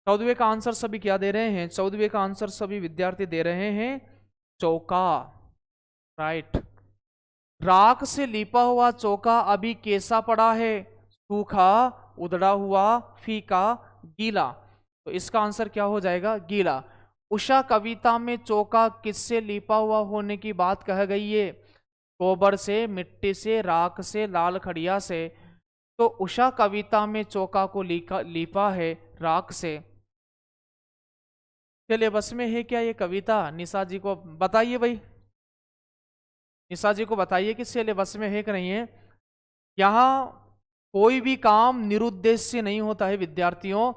[SPEAKER 1] 14वें का आंसर सभी क्या दे रहे हैं? 14वें का आंसर सभी विद्यार्थी दे रहे हैं चौका, राइट। राख से लिपा हुआ चौका अभी कैसा पड़ा है? सूखा, उधड़ा हुआ, फीका, गीला। तो इसका आंसर क्या हो जाएगा? गीला। उषा कविता में चौका किससे लिपा हुआ होने की बात कह गई है? गोबर से, मिट्टी से, राख से, लाल खड़िया से। तो उषा कविता में चौका को लिपा है राख से। चलिए बस में है क्या ये कविता? निशा जी को बताइए भाई, निशा जी को बताइए कि सिलेबस में है कि नहीं है। यहाँ कोई भी काम निरुद्देश्य नहीं होता है विद्यार्थियों,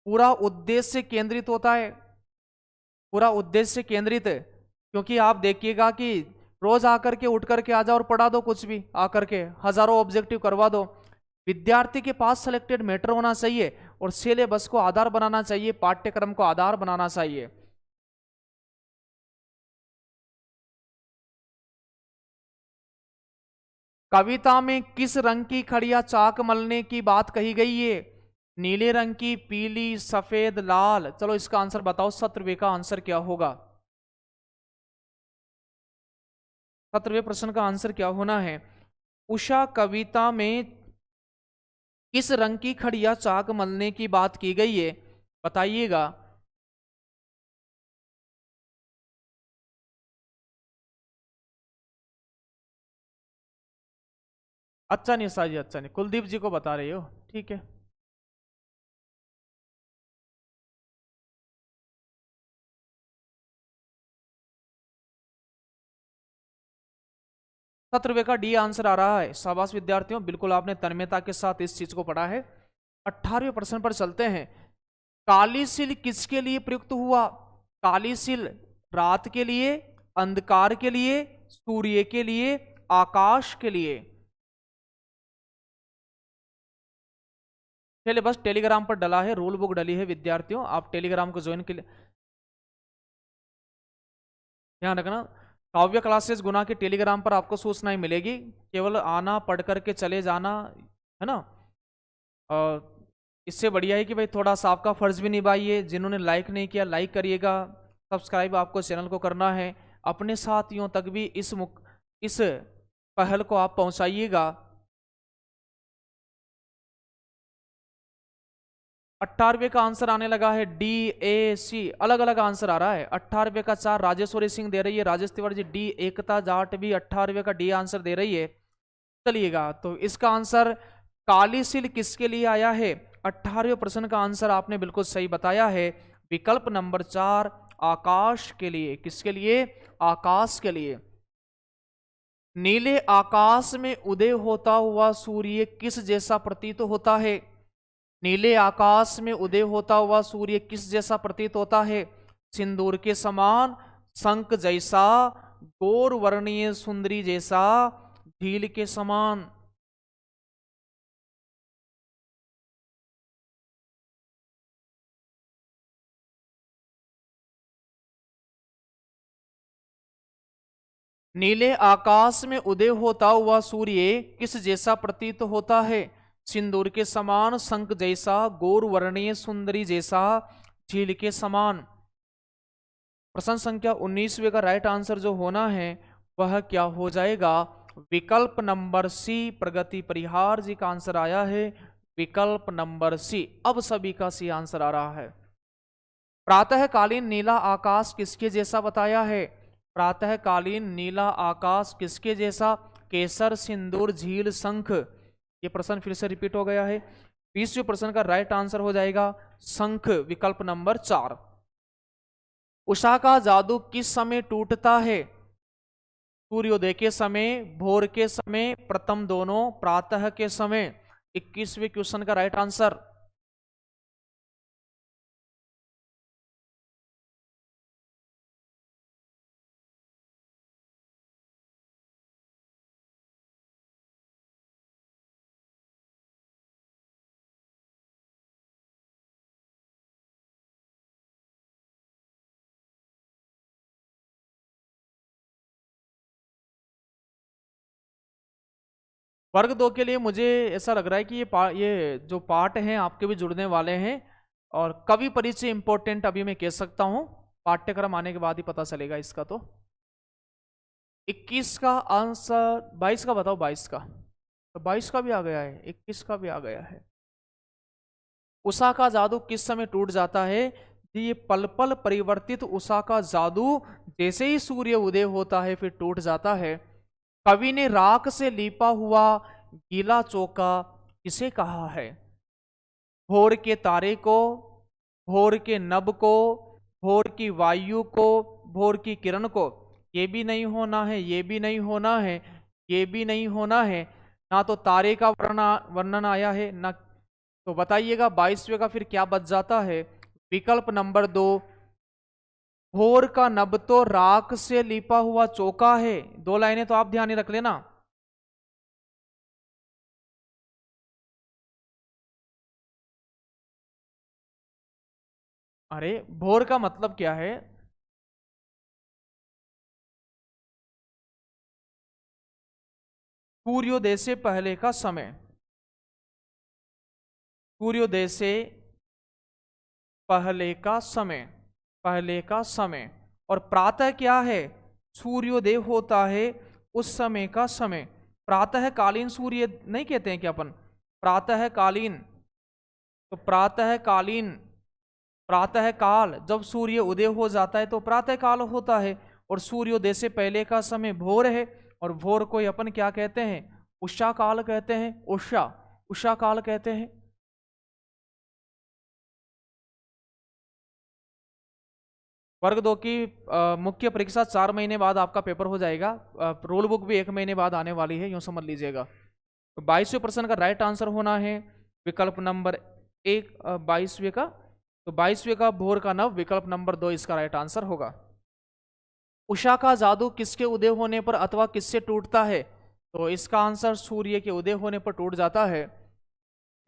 [SPEAKER 1] पूरा उद्देश्य केंद्रित होता है, पूरा उद्देश्य केंद्रित है। क्योंकि आप देखिएगा कि रोज आकर के उठ करके आ जाओ और पढ़ा दो, कुछ भी आकर के हजारों ऑब्जेक्टिव करवा दो। विद्यार्थी के पास सिलेक्टेड मैटर होना चाहिए और सिलेबस को आधार बनाना चाहिए, पाठ्यक्रम को आधार बनाना चाहिए। कविता में किस रंग की खड़िया चाक मलने की बात कही गई है? नीले रंग की, पीली, सफेद, लाल। चलो इसका आंसर बताओ, 17वें का आंसर क्या होगा? 17वें प्रश्न का आंसर क्या होना है? उषा कविता में किस रंग की खड़िया चाक मलने की बात की गई है, बताइएगा। अच्छा नहीं साजी, अच्छा नहीं, कुलदीप जी को बता रही हो, ठीक है। 70 रुपए का डी आंसर आ रहा है। शाबाश विद्यार्थियों, बिल्कुल आपने तन्मयता के साथ इस चीज को पढ़ा है। 18वें प्रश्न पर चलते हैं। काली सिल किसके लिए प्रयुक्त हुआ? काली सिल रात के लिए, अंधकार के लिए, सूर्य के लिए, आकाश के लिए। चलिए, बस टेलीग्राम पर डला है, रूल बुक डली है विद्यार्थियों, आप टेलीग्राम को ज्वाइन के लिए ध्यान रखना। काव्य क्लासेस गुना के टेलीग्राम पर आपको सूचनाएं मिलेगी, केवल आना, पढ़ करके चले जाना, है ना। और इससे बढ़िया है कि भाई थोड़ा सा आपका फर्ज भी निभाइए। जिन्होंने लाइक नहीं किया, लाइक करिएगा। सब्सक्राइब आपको चैनल को करना है। अपने साथियों तक भी इस पहल को आप पहुंचाइएगा। 18वें का आंसर आने लगा है डी ए सी, अलग अलग आंसर आ रहा है। 18वें का 4 राजेश्वरी सिंह दे रही है, राजेश तिवारी जी डी। एकता जाट भी 18वें का डी आंसर दे रही है। चलिएगा, तो इसका आंसर काली सिल किसके लिए आया है? 18वें प्रश्न का आंसर आपने बिल्कुल सही बताया है, विकल्प नंबर 4 आकाश के लिए। किसके लिए? आकाश के लिए। नीले आकाश में उदय होता हुआ सूर्य किस जैसा प्रतीत होता है? नीले आकाश में उदय होता हुआ सूर्य किस जैसा प्रतीत होता है? सिंदूर के समान, शंख जैसा, गौर वर्णीय सुंदरी जैसा, झील के समान। नीले आकाश में उदय होता हुआ सूर्य किस जैसा प्रतीत होता है? सिंदूर के समान, शंख जैसा, गौर वर्णीय सुंदरी जैसा, झील के समान। प्रश्न संख्या 19वें का राइट आंसर जो होना है वह क्या हो जाएगा? विकल्प नंबर सी, प्रगति परिहार जी का आंसर आया है, विकल्प नंबर सी। अब सभी का सी आंसर आ रहा है। प्रातःकालीन नीला आकाश किसके जैसा बताया है? प्रातःकालीन नीला आकाश किसके जैसा? केसर, सिंदूर, झील, शंख। ये प्रश्न फिर से रिपीट हो गया है। 20वें प्रश्न का राइट आंसर हो जाएगा शंख, विकल्प नंबर 4। उषा का जादू किस समय टूटता है? सूर्योदय के समय, भोर के समय, प्रथम दोनों, प्रातः के समय। 21वें क्वेश्चन का राइट आंसर। वर्ग 2 के लिए मुझे ऐसा लग रहा है कि ये जो पार्ट हैं आपके भी जुड़ने वाले हैं, और कवि परिचय इंपॉर्टेंट अभी मैं कह सकता हूं, पाठ्यक्रम आने के बाद ही पता चलेगा इसका। तो 21 का आंसर, 22 का बताओ, 22 का, तो 22 का भी आ गया है, 21 का भी आ गया है। उषा का जादू किस समय टूट जाता है? ये पल पल परिवर्तित उषा का जादू जैसे ही सूर्य उदय होता है फिर टूट जाता है। कवि ने राख से लीपा हुआ गीला चौका किसे कहा है? भोर के तारे को, भोर के नभ को, भोर की वायु को, भोर की किरण को। ये भी नहीं होना है, ये भी नहीं होना है, ये भी नहीं होना है। ना तो तारे का वर्णन आया है ना। तो बताइएगा 22वें का फिर क्या बच जाता है? विकल्प नंबर 2, भोर का नभ तो राख से लिपा हुआ चौका है। 2 लाइनें तो आप ध्यान ही रख लेना। अरे भोर का मतलब क्या है? सूर्योदय से पहले का समय, सूर्योदय से पहले का समय, पहले का समय। और प्रातः क्या है? सूर्योदय होता है उस समय का समय। प्रातःकालीन सूर्य नहीं कहते हैं क्या अपन? प्रातःकालीन, तो प्रातःकालीन, प्रातः काल, जब सूर्य उदय हो जाता है तो प्रातः काल होता है, और सूर्योदय से पहले का समय भोर है, और भोर को अपन क्या कहते हैं, उषा काल कहते हैं, उषा, उषा काल कहते हैं। वर्ग 2 की मुख्य परीक्षा 4 महीने बाद आपका पेपर हो जाएगा, रोल बुक भी 1 महीने बाद आने वाली है, यूं समझ लीजिएगा। तो 22वें प्रश्न का राइट आंसर होना है विकल्प नंबर 1, 22वें का, तो 22वें का भोर का नव, विकल्प नंबर 2 इसका राइट आंसर होगा। उषा का जादू किसके उदय होने पर अथवा किससे टूटता है, तो इसका आंसर सूर्य के उदय होने पर टूट जाता है।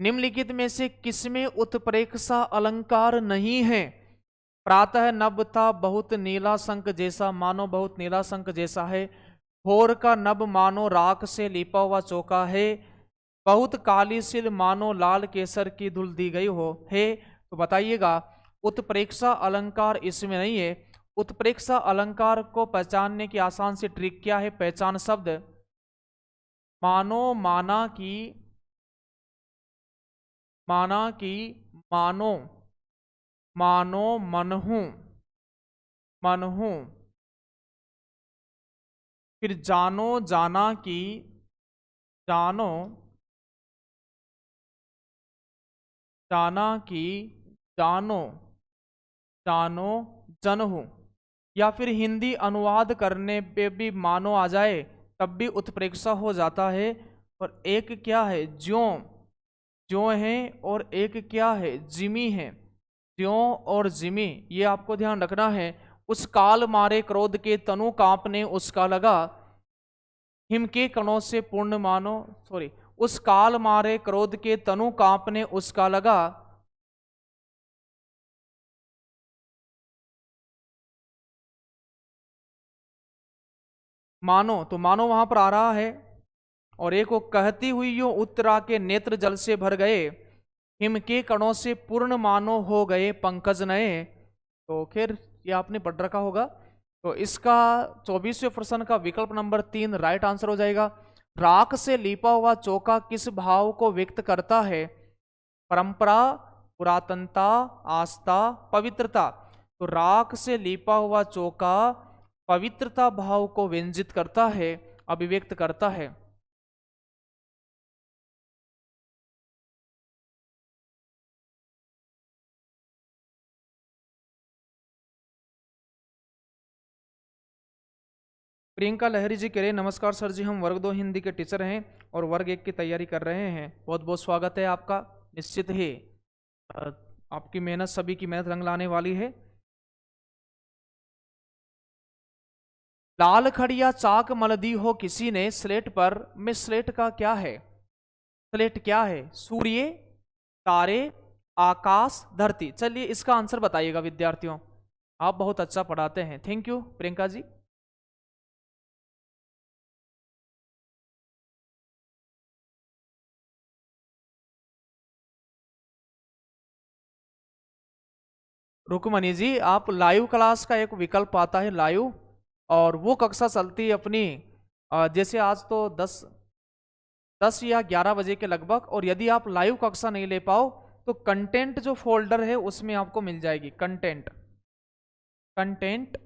[SPEAKER 1] निम्नलिखित में से किसमें उत्प्रेक्षा अलंकार नहीं है, प्रातः नभ था बहुत नीला शंख जैसा, मानो बहुत नीला शंख जैसा है। भोर का नभ मानो राख से लिपा हुआ चौका है। बहुत काली सिल मानो लाल केसर की धुल दी गई हो है। तो बताइएगा उत्प्रेक्षा अलंकार इसमें नहीं है। उत्प्रेक्षा अलंकार को पहचानने की आसान सी ट्रिक क्या है, पहचान शब्द मानो, माना की, माना की, मानो, मानो, मनहूं, मनहूं, फिर जानो, जाना की, जानो, जाना की, जानो, जानो, जनहूं, या फिर हिंदी अनुवाद करने पे भी मानो आ जाए तब भी उत्प्रेक्षा हो जाता है। और एक क्या है, ज्यों, ज्यों है, और एक क्या है, जिमी है। ज्यों और जिमी, ये आपको ध्यान रखना है। उस काल मारे क्रोध के तनु कांपने उसका लगा, हिम के कणों से पूर्ण मानो, सॉरी, उस काल मारे क्रोध के तनु कांपने उसका लगा। मानो, तो मानो वहां पर आ रहा है। और एक वो कहती हुई यो उत्तरा के नेत्र जल से भर गए, हिम के कणों से पूर्ण मानो हो गए पंकज नए। तो फिर ये आपने पढ़ रखा होगा। तो इसका 24वें प्रश्न का विकल्प नंबर 3 राइट आंसर हो जाएगा। राख से लिपा हुआ चौका किस भाव को व्यक्त करता है, परंपरा, पुरातनता, आस्था, पवित्रता। तो राख से लिपा हुआ चौका पवित्रता भाव को व्यंजित करता है, अभिव्यक्त करता है। प्रियंका लहरी जी कह रहे हैं, नमस्कार सर जी, हम वर्ग 2 हिंदी के टीचर हैं और वर्ग 1 की तैयारी कर रहे हैं। बहुत बहुत स्वागत है आपका। निश्चित ही अ, आपकी मेहनत, सभी की मेहनत रंग लाने वाली है। लाल खड़िया चाक मल दी हो किसी ने स्लेट पर, में स्लेट का क्या है, स्लेट क्या है, सूर्य, तारे, आकाश, धरती। चलिए इसका आंसर बताइएगा विद्यार्थियों। आप बहुत अच्छा पढ़ाते हैं, थैंक यू प्रियंका जी। रुकमणि जी, आप लाइव क्लास का एक विकल्प आता है लाइव, और वो कक्षा चलती है अपनी जैसे आज तो 10 या 11 बजे के लगभग। और यदि आप लाइव कक्षा नहीं ले पाओ तो कंटेंट जो फोल्डर है उसमें आपको मिल जाएगी कंटेंट, कंटेंट।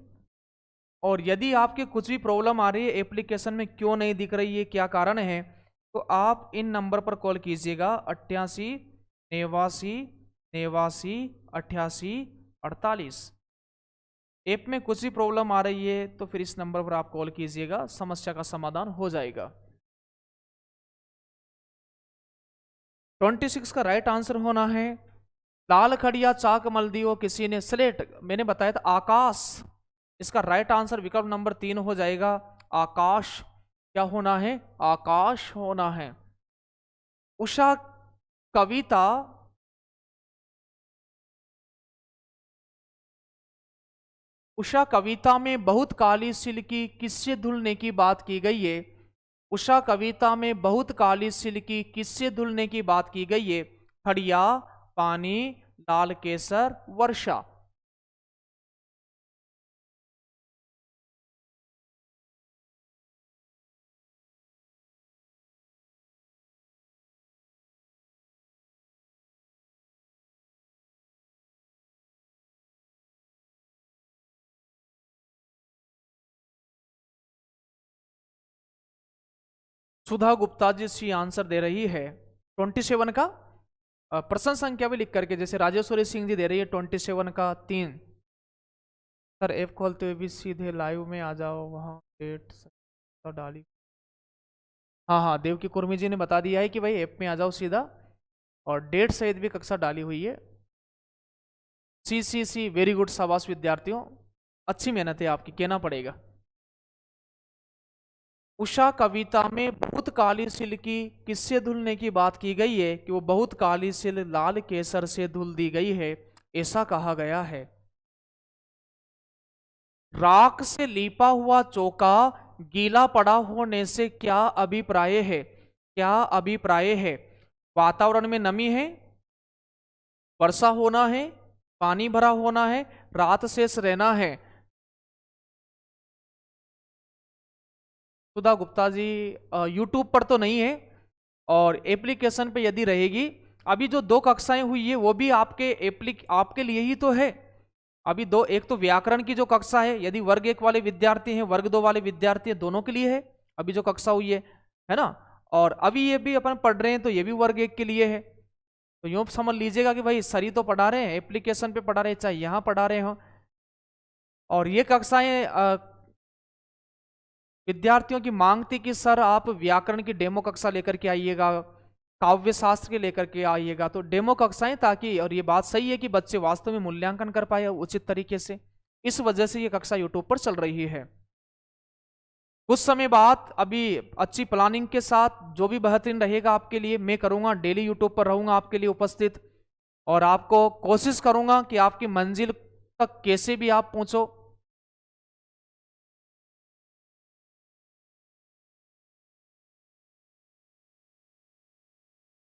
[SPEAKER 1] और यदि आपके कुछ भी प्रॉब्लम आ रही है एप्लीकेशन में, क्यों नहीं दिख रही है, क्या कारण है, तो आप इन नंबर पर कॉल कीजिएगा 88 89 89 88 48। ऐप में कुछ भी प्रॉब्लम आ रही है तो फिर इस नंबर पर आप कॉल कीजिएगा, समस्या का समाधान हो जाएगा। 26 का राइट आंसर होना है लाल खड़िया चाक मल दियो किसी ने स्लेट, मैंने बताया था आकाश। इसका राइट आंसर विकल्प नंबर 3 हो जाएगा, आकाश। क्या होना है, आकाश होना है। उषा कविता, उषा कविता में बहुत काली सिल की किससे धुलने की बात की गई है, उषा कविता में बहुत काली सिल की किससे धुलने की बात की गई है, खड़िया, पानी, लाल केसर, वर्षा। सुधा गुप्ता जी सी आंसर दे रही है 27 का प्रश्न संख्या भी लिख करके, जैसे राजेश्वरी सिंह जी दे रही है 27 का 3। सर ऐप खोलते हुए भी सीधे लाइव में आ जाओ, वहाँ डेट डाली। हाँ हाँ, देव की कुर्मी जी ने बता दिया है कि भाई ऐप में आ जाओ सीधा, और डेट सहित भी कक्षा डाली हुई है। सी वेरी गुड, शाबाश विद्यार्थियों, अच्छी मेहनत है आपकी, कहना पड़ेगा। उषा कविता में बहुत काली सिल की किससे धुलने की बात की गई है कि वो बहुत काली सिल लाल केसर से धुल दी गई है, ऐसा कहा गया है। राख से लीपा हुआ चौका गीला पड़ा होने से क्या अभिप्राय है? क्या अभिप्राय है? वातावरण में नमी है, वर्षा होना है, पानी भरा होना है, रात शेष रहना है। सुधा गुप्ता जी यूट्यूब पर तो नहीं है, और एप्लीकेशन पे यदि रहेगी, अभी जो 2 कक्षाएं हुई है वो भी आपके लिए ही तो है। अभी 2, एक तो व्याकरण की जो कक्षा है, यदि वर्ग 1 वाले विद्यार्थी हैं, वर्ग 2 वाले विद्यार्थी हैं, दोनों के लिए है अभी जो कक्षा हुई है ना। और अभी ये भी अपन पढ़ रहे हैं तो ये भी वर्ग 1 के लिए है। तो यूं समझ लीजिएगा कि भाई सर ही तो पढ़ा रहे हैं, एप्लीकेशन पे पढ़ा रहे हैं, चाहे यहाँ पढ़ा रहे हो। और ये कक्षाएं विद्यार्थियों की मांग थी कि सर आप व्याकरण की डेमो कक्षा लेकर के आइएगा, काव्य शास्त्र के लेकर के आइएगा, तो डेमो कक्षाएं, ताकि, और ये बात सही है कि बच्चे वास्तव में मूल्यांकन कर पाए उचित तरीके से, इस वजह से ये कक्षा यूट्यूब पर चल रही है। कुछ समय बाद अभी अच्छी प्लानिंग के साथ जो भी बेहतरीन रहेगा आपके लिए मैं करूंगा, डेली यूट्यूब पर रहूंगा आपके लिए उपस्थित, और आपको कोशिश करूंगा कि आपकी मंजिल तक कैसे भी आप पहुंचो।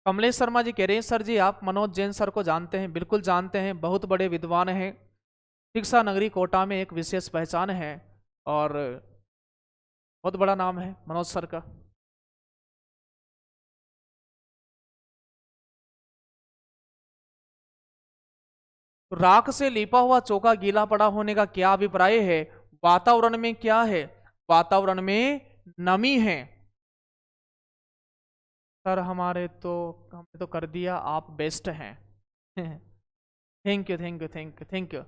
[SPEAKER 1] कमलेश शर्मा जी कह रहे हैं सर जी आप मनोज जैन सर को जानते हैं? बिल्कुल जानते हैं, बहुत बड़े विद्वान हैं, शिक्षा नगरी कोटा में एक विशेष पहचान है, और बहुत बड़ा नाम है मनोज सर का। राख से लिपा हुआ चौका गीला पड़ा होने का क्या अभिप्राय है? वातावरण में क्या है? वातावरण में नमी है। सर हमने तो कर दिया, आप बेस्ट हैं। Thank you thank you thank you thank you.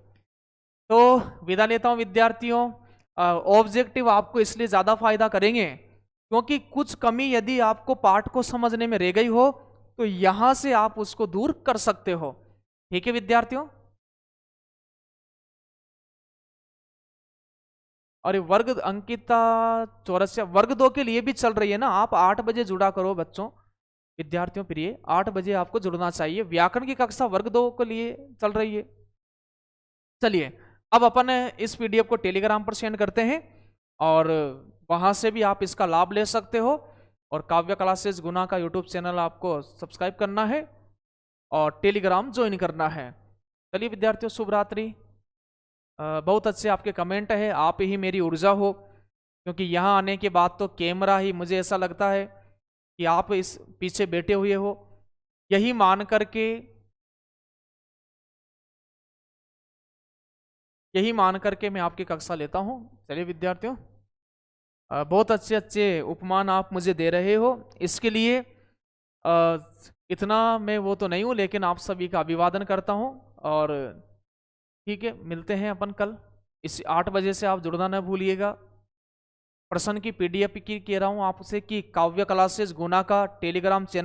[SPEAKER 1] तो विदा लेता हूं विद्यार्थियों। ऑब्जेक्टिव आपको इसलिए ज्यादा फायदा करेंगे क्योंकि कुछ कमी यदि आपको पाठ को समझने में रह गई हो तो यहां से आप उसको दूर कर सकते हो। ठीक है विद्यार्थियों? और वर्ग अंकिता चौरसिया वर्ग 2 के लिए भी चल रही है ना, आप 8 बजे जुड़ा करो बच्चों, विद्यार्थियों प्रिय 8 बजे आपको जुड़ना चाहिए। व्याकरण की कक्षा वर्ग 2 के लिए चल रही है। चलिए अब अपन इस पीडीएफ को टेलीग्राम पर सेंड करते हैं, और वहां से भी आप इसका लाभ ले सकते हो। और काव्य क्लासेस गुना का यूट्यूब चैनल आपको सब्सक्राइब करना है और टेलीग्राम ज्वाइन करना है। चलिए विद्यार्थियों, शुभ रात्रि। बहुत अच्छे आपके कमेंट है, आप ही मेरी ऊर्जा हो, क्योंकि यहाँ आने के बाद तो कैमरा ही मुझे ऐसा लगता है कि आप इस पीछे बैठे हुए हो, यही मान करके मैं आपकी कक्षा लेता हूँ। चलिए विद्यार्थियों, बहुत अच्छे अच्छे उपमान आप मुझे दे रहे हो, इसके लिए इतना मैं वो तो नहीं हूँ, लेकिन आप सभी का अभिवादन करता हूँ। और ठीक है, मिलते हैं अपन कल इस 8 बजे से, आप जुड़ना न भूलिएगा। प्रश्न की पीडीएफ की कह रहा हूँ आपसे कि काव्य क्लासेस गुना का टेलीग्राम चैनल